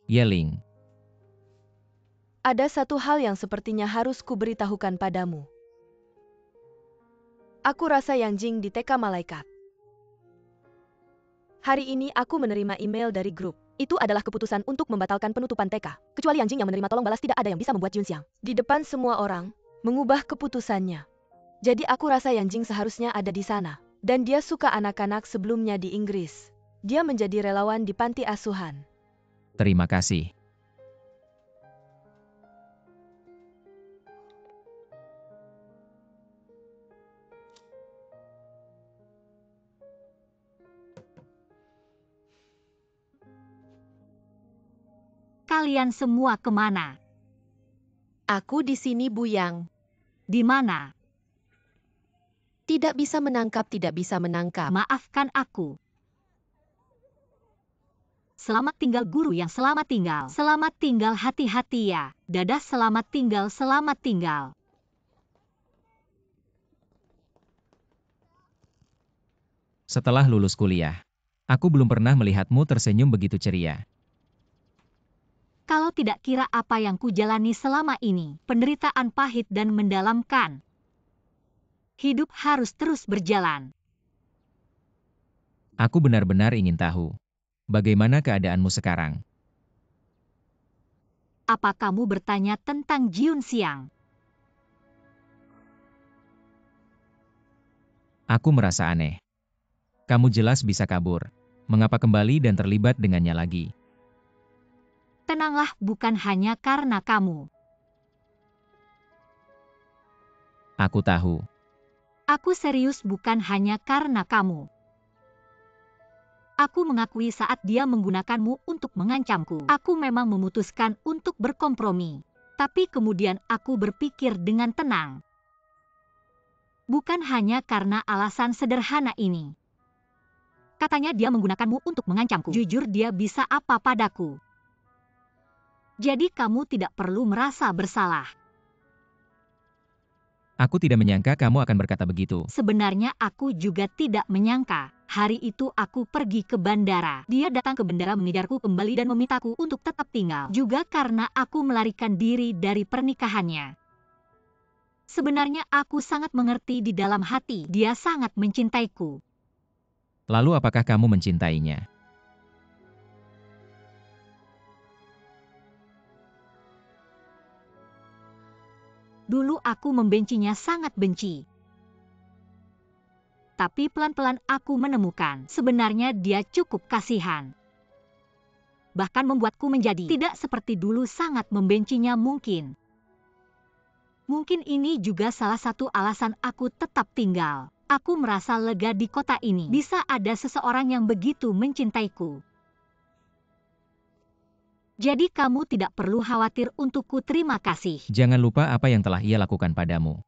Yeling. Ada satu hal yang sepertinya harus kuberitahukan padamu. Aku rasa Yang Jing di TK Malaikat. Hari ini aku menerima email dari grup. Itu adalah keputusan untuk membatalkan penutupan TK. Kecuali Yang Jing yang menerima tolong balas, tidak ada yang bisa membuat Junxiang di depan semua orang mengubah keputusannya. Jadi aku rasa Yang Jing seharusnya ada di sana. Dan dia suka anak-anak sebelumnya di Inggris. Dia menjadi relawan di panti asuhan. Terima kasih. Kalian semua kemana? Aku di sini, Bu Yang. Di mana? Tidak bisa menangkap, tidak bisa menangkap. Maafkan aku. Selamat tinggal guru yang selamat tinggal. Selamat tinggal, hati-hati ya. Dadah, selamat tinggal, selamat tinggal. Setelah lulus kuliah, aku belum pernah melihatmu tersenyum begitu ceria. Kalau tidak kira apa yang kujalani selama ini, penderitaan pahit dan mendalamkan. Hidup harus terus berjalan. Aku benar-benar ingin tahu, bagaimana keadaanmu sekarang? Apa kamu bertanya tentang Junxiang? Aku merasa aneh. Kamu jelas bisa kabur. Mengapa kembali dan terlibat dengannya lagi? Tenanglah, bukan hanya karena kamu. Aku tahu. Aku serius, bukan hanya karena kamu. Aku mengakui saat dia menggunakanmu untuk mengancamku. Aku memang memutuskan untuk berkompromi. Tapi kemudian aku berpikir dengan tenang. Bukan hanya karena alasan sederhana ini. Katanya dia menggunakanmu untuk mengancamku. Jujur, dia bisa apa padaku? Jadi kamu tidak perlu merasa bersalah. Aku tidak menyangka kamu akan berkata begitu. Sebenarnya aku juga tidak menyangka. Hari itu aku pergi ke bandara. Dia datang ke bandara mengejarku kembali dan memintaku untuk tetap tinggal. Juga karena aku melarikan diri dari pernikahannya. Sebenarnya aku sangat mengerti di dalam hati. Dia sangat mencintaiku. Lalu apakah kamu mencintainya? Dulu aku membencinya, sangat benci. Tapi pelan-pelan aku menemukan sebenarnya dia cukup kasihan. Bahkan membuatku menjadi tidak seperti dulu sangat membencinya mungkin. Mungkin ini juga salah satu alasan aku tetap tinggal. Aku merasa lega di kota ini. Bisa ada seseorang yang begitu mencintaiku. Jadi kamu tidak perlu khawatir untukku, terima kasih. Jangan lupa apa yang telah ia lakukan padamu.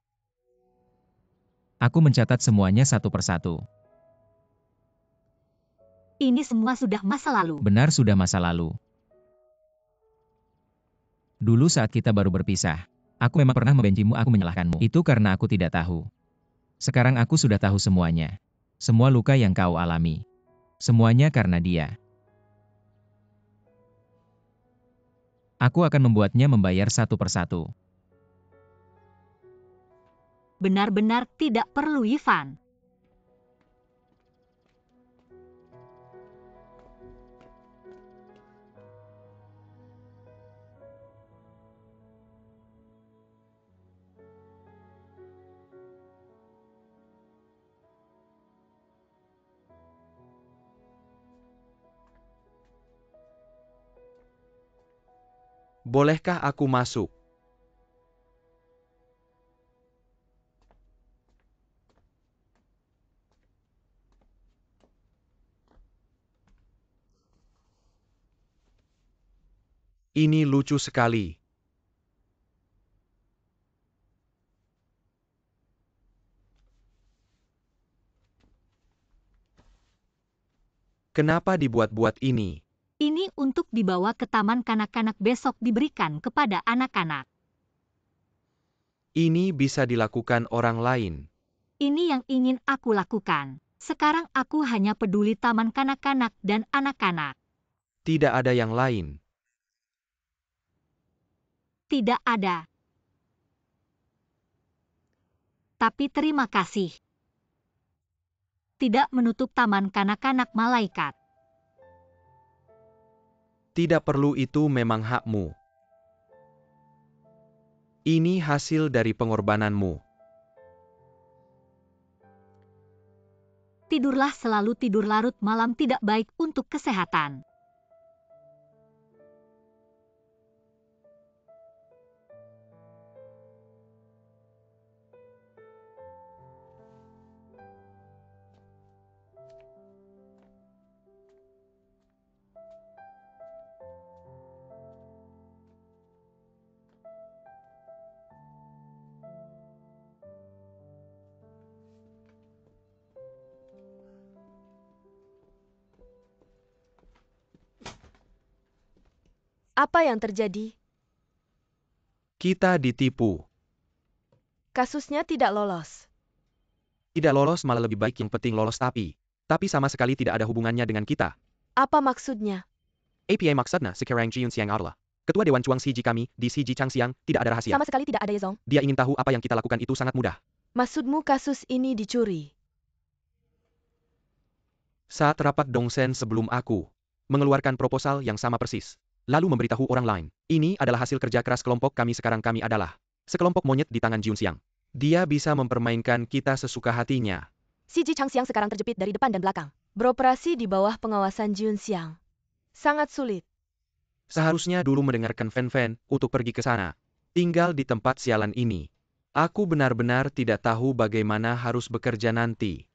Aku mencatat semuanya satu persatu. Ini semua sudah masa lalu. Benar, sudah masa lalu. Dulu saat kita baru berpisah, aku memang pernah membencimu, aku menyalahkanmu. Itu karena aku tidak tahu. Sekarang aku sudah tahu semuanya. Semua luka yang kau alami. Semuanya karena dia. Aku akan membuatnya membayar satu persatu. Benar-benar tidak perlu, Ivan. Bolehkah aku masuk? Ini lucu sekali. Kenapa dibuat-buat ini? Ini untuk dibawa ke taman kanak-kanak besok, diberikan kepada anak-anak. Ini bisa dilakukan orang lain. Ini yang ingin aku lakukan. Sekarang aku hanya peduli taman kanak-kanak dan anak-anak. Tidak ada yang lain. Tidak ada. Tapi terima kasih. Tidak menutup taman kanak-kanak malaikat. Tidak perlu, itu memang hakmu. Ini hasil dari pengorbananmu. Tidurlah selalu, tidur larut malam tidak baik untuk kesehatan. Apa yang terjadi? Kita ditipu. Kasusnya tidak lolos. Tidak lolos malah lebih baik, yang penting lolos tapi sama sekali tidak ada hubungannya dengan kita. Apa maksudnya? APA maksudnya sekarang Jiun Xiang adalah Ketua Dewan Chuang CG kami di CG Changxiang, tidak ada rahasia. Sama sekali tidak ada, Yezong. Dia ingin tahu apa yang kita lakukan, itu sangat mudah. Maksudmu kasus ini dicuri? Saat rapat Dongsen sebelum aku mengeluarkan proposal yang sama persis, lalu memberitahu orang lain, ini adalah hasil kerja keras kelompok kami. Sekarang kami adalah sekelompok monyet di tangan Jiun Xiang. Dia bisa mempermainkan kita sesuka hatinya. CG Changxiang sekarang terjepit dari depan dan belakang. Beroperasi di bawah pengawasan Jiun Xiang. Sangat sulit. Seharusnya dulu mendengarkan Fan-Fan untuk pergi ke sana. Tinggal di tempat sialan ini. Aku benar-benar tidak tahu bagaimana harus bekerja nanti.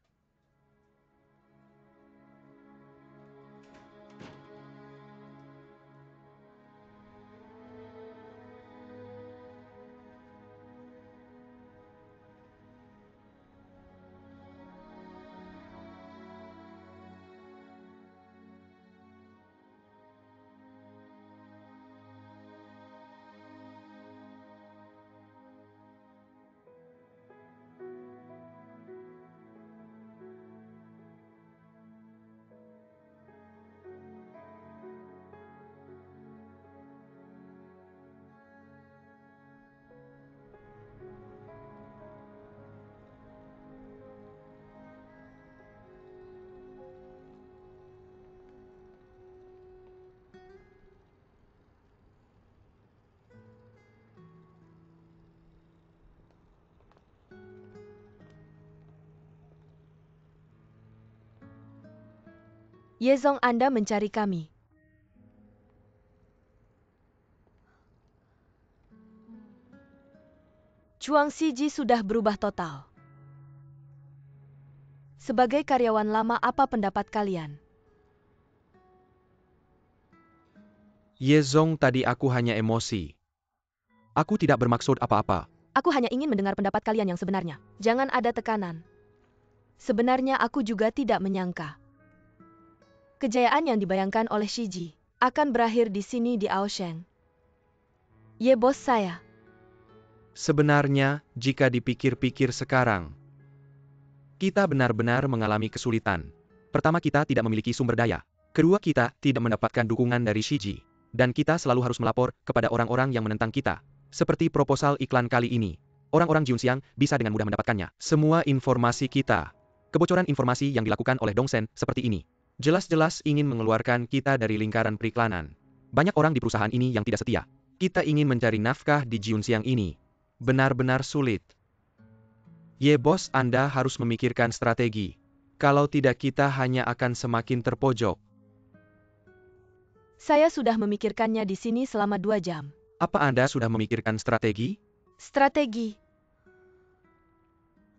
Yezong, Anda mencari kami. Chuang Siji sudah berubah total. Sebagai karyawan lama, apa pendapat kalian? Yezong, tadi aku hanya emosi. Aku tidak bermaksud apa-apa. Aku hanya ingin mendengar pendapat kalian yang sebenarnya. Jangan ada tekanan. Sebenarnya aku juga tidak menyangka kejayaan yang dibayangkan oleh Shiji akan berakhir di sini di Aosheng. Ye, bos saya. Sebenarnya, jika dipikir-pikir sekarang, kita benar-benar mengalami kesulitan. Pertama, kita tidak memiliki sumber daya. Kedua, kita tidak mendapatkan dukungan dari Shiji. Dan kita selalu harus melapor kepada orang-orang yang menentang kita. Seperti proposal iklan kali ini. Orang-orang Jiun Xiang bisa dengan mudah mendapatkannya. Semua informasi kita. Kebocoran informasi yang dilakukan oleh Dongsen seperti ini. Jelas-jelas ingin mengeluarkan kita dari lingkaran periklanan. Banyak orang di perusahaan ini yang tidak setia. Kita ingin mencari nafkah di Jiun Xiang ini. Benar-benar sulit. Ye, bos, Anda harus memikirkan strategi. Kalau tidak, kita hanya akan semakin terpojok. Saya sudah memikirkannya di sini selama 2 jam. Apa Anda sudah memikirkan strategi? Strategi.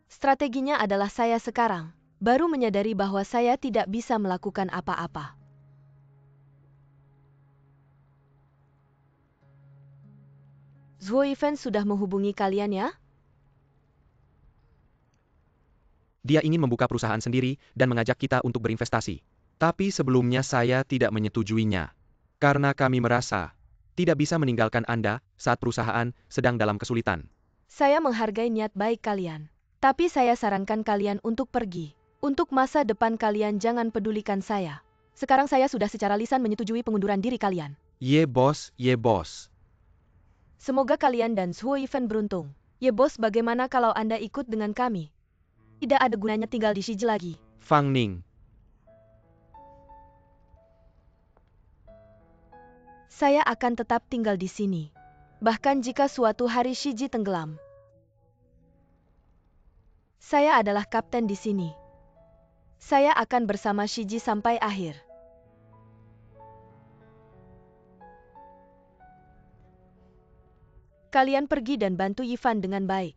Strateginya adalah saya sekarang baru menyadari bahwa saya tidak bisa melakukan apa-apa. Zhuo Yifan sudah menghubungi kalian ya? Dia ingin membuka perusahaan sendiri dan mengajak kita untuk berinvestasi. Tapi sebelumnya saya tidak menyetujuinya. Karena kami merasa tidak bisa meninggalkan Anda saat perusahaan sedang dalam kesulitan. Saya menghargai niat baik kalian. Tapi saya sarankan kalian untuk pergi. Untuk masa depan kalian jangan pedulikan saya. Sekarang saya sudah secara lisan menyetujui pengunduran diri kalian. Ye, bos, ye, bos. Semoga kalian dan Suo Yifan beruntung. Ya bos, bagaimana kalau Anda ikut dengan kami? Tidak ada gunanya tinggal di Shiji lagi. Fang Ning. Saya akan tetap tinggal di sini. Bahkan jika suatu hari Shiji tenggelam. Saya adalah kapten di sini. Saya akan bersama Shiji sampai akhir. Kalian pergi dan bantu Yifan dengan baik.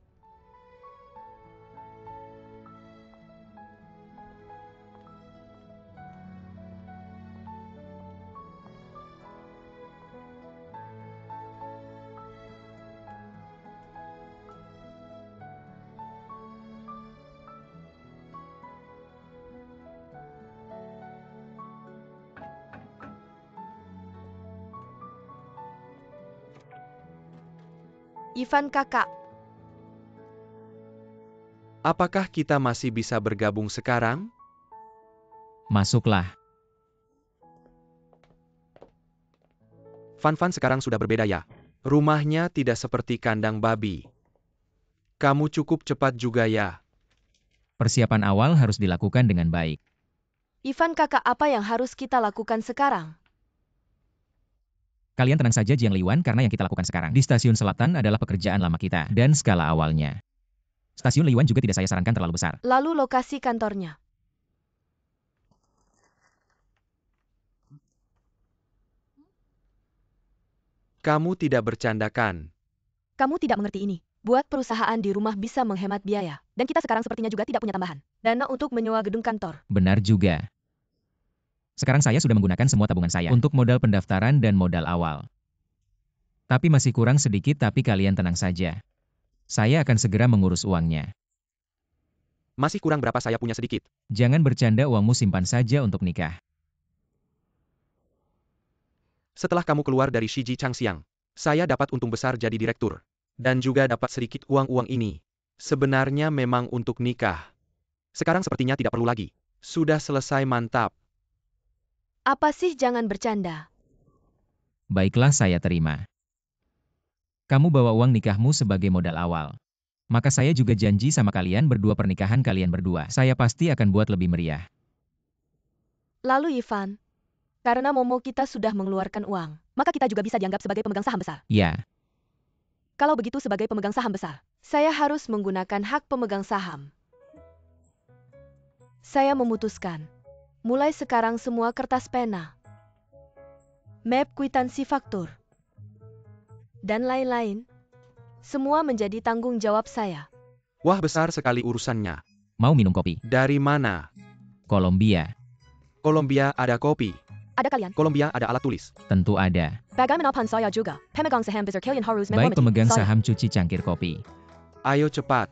Yifan kakak, Apakah kita masih bisa bergabung sekarang? Masuklah. Fan sekarang sudah berbeda ya. Rumahnya tidak seperti kandang babi. Kamu cukup cepat juga ya. Persiapan awal harus dilakukan dengan baik. Yifan kakak, apa yang harus kita lakukan sekarang? Kalian tenang saja Jiang Liwan karena yang kita lakukan sekarang di stasiun selatan adalah pekerjaan lama kita dan skala awalnya. Stasiun Liwan juga tidak saya sarankan terlalu besar. Lalu lokasi kantornya. Kamu tidak bercanda kan? Kamu tidak mengerti ini. Buat perusahaan di rumah bisa menghemat biaya. Dan kita sekarang sepertinya juga tidak punya tambahan dana untuk menyewa gedung kantor. Benar juga. Sekarang saya sudah menggunakan semua tabungan saya untuk modal pendaftaran dan modal awal. Tapi masih kurang sedikit, tapi kalian tenang saja. Saya akan segera mengurus uangnya. Masih kurang berapa saya punya sedikit. Jangan bercanda, uangmu simpan saja untuk nikah. Setelah kamu keluar dari Shiji Changxiang, saya dapat untung besar jadi direktur. Dan juga dapat sedikit uang-uang ini. Sebenarnya memang untuk nikah. Sekarang sepertinya tidak perlu lagi. Sudah selesai, mantap. Apa sih, jangan bercanda. Baiklah, saya terima. Kamu bawa uang nikahmu sebagai modal awal. Maka saya juga janji sama kalian berdua, pernikahan kalian berdua saya pasti akan buat lebih meriah. Lalu Yifan, karena Momo kita sudah mengeluarkan uang, maka kita juga bisa dianggap sebagai pemegang saham besar. Ya, Kalau begitu sebagai pemegang saham besar, saya harus menggunakan hak pemegang saham. Saya memutuskan, mulai sekarang semua kertas pena, map kwitansi faktur, dan lain-lain, semua menjadi tanggung jawab saya. Wah, besar sekali urusannya. mau minum kopi? Dari mana? Kolombia. Kolombia ada kopi. Ada kalian? Kolombia ada alat tulis. Tentu ada. Bagaimana saya juga, pemegang saham besar kalian harus Baik, menghormati pemegang saya. saham cuci cangkir kopi. Ayo cepat.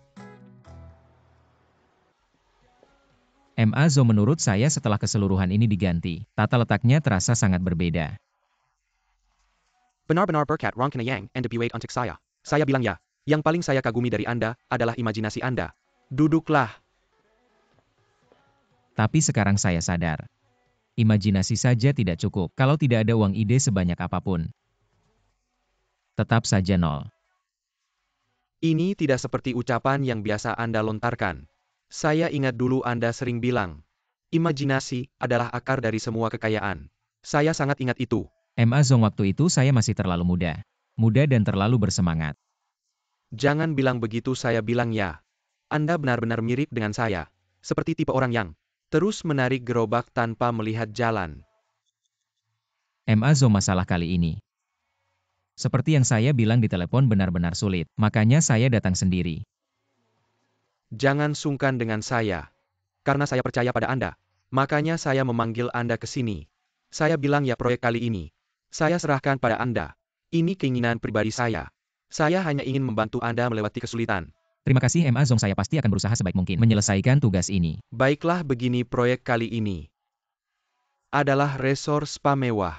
MA Zo, menurut saya setelah keseluruhan ini diganti, tata letaknya terasa sangat berbeda. Benar-benar berkat Ron Kenayang and Debuate untuk saya. Saya bilang ya, yang paling saya kagumi dari Anda adalah imajinasi Anda. Duduklah. Tapi sekarang saya sadar. Imajinasi saja tidak cukup kalau tidak ada uang, ide sebanyak apapun. Tetap saja nol. Ini tidak seperti ucapan yang biasa Anda lontarkan. Saya ingat dulu Anda sering bilang, imajinasi adalah akar dari semua kekayaan. Saya sangat ingat itu. MA Zong, waktu itu saya masih terlalu muda. Muda dan terlalu bersemangat. Jangan bilang begitu, saya bilang ya. Anda benar-benar mirip dengan saya. Seperti tipe orang yang terus menarik gerobak tanpa melihat jalan. MA Zong, masalah kali ini, seperti yang saya bilang di telepon, benar-benar sulit. Makanya saya datang sendiri. Jangan sungkan dengan saya. Karena saya percaya pada Anda. Makanya saya memanggil Anda ke sini. Saya bilang ya, proyek kali ini saya serahkan pada Anda. Ini keinginan pribadi saya. Saya hanya ingin membantu Anda melewati kesulitan. Terima kasih MA Zong, saya pasti akan berusaha sebaik mungkin menyelesaikan tugas ini. Baiklah, begini, proyek kali ini adalah resort spa mewah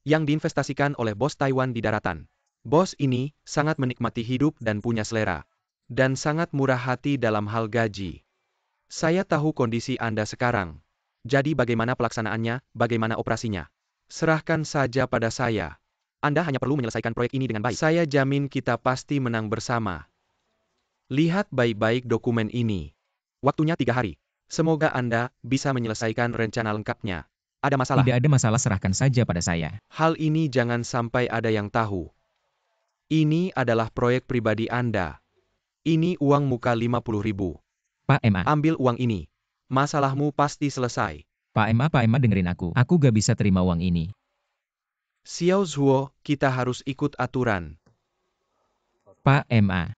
yang diinvestasikan oleh bos Taiwan di daratan. Bos ini sangat menikmati hidup dan punya selera, dan sangat murah hati dalam hal gaji. Saya tahu kondisi Anda sekarang. Jadi bagaimana pelaksanaannya, bagaimana operasinya? Serahkan saja pada saya. Anda hanya perlu menyelesaikan proyek ini dengan baik. Saya jamin kita pasti menang bersama. Lihat baik-baik dokumen ini. Waktunya 3 hari. Semoga Anda bisa menyelesaikan rencana lengkapnya. Ada masalah? Tidak ada masalah, serahkan saja pada saya. Hal ini jangan sampai ada yang tahu. Ini adalah proyek pribadi Anda. Ini uang muka 50.000. Pak MA. Ambil uang ini. Masalahmu pasti selesai. Pak MA dengerin aku. Aku gak bisa terima uang ini. Xiao Zhuo, kita harus ikut aturan. Pak MA.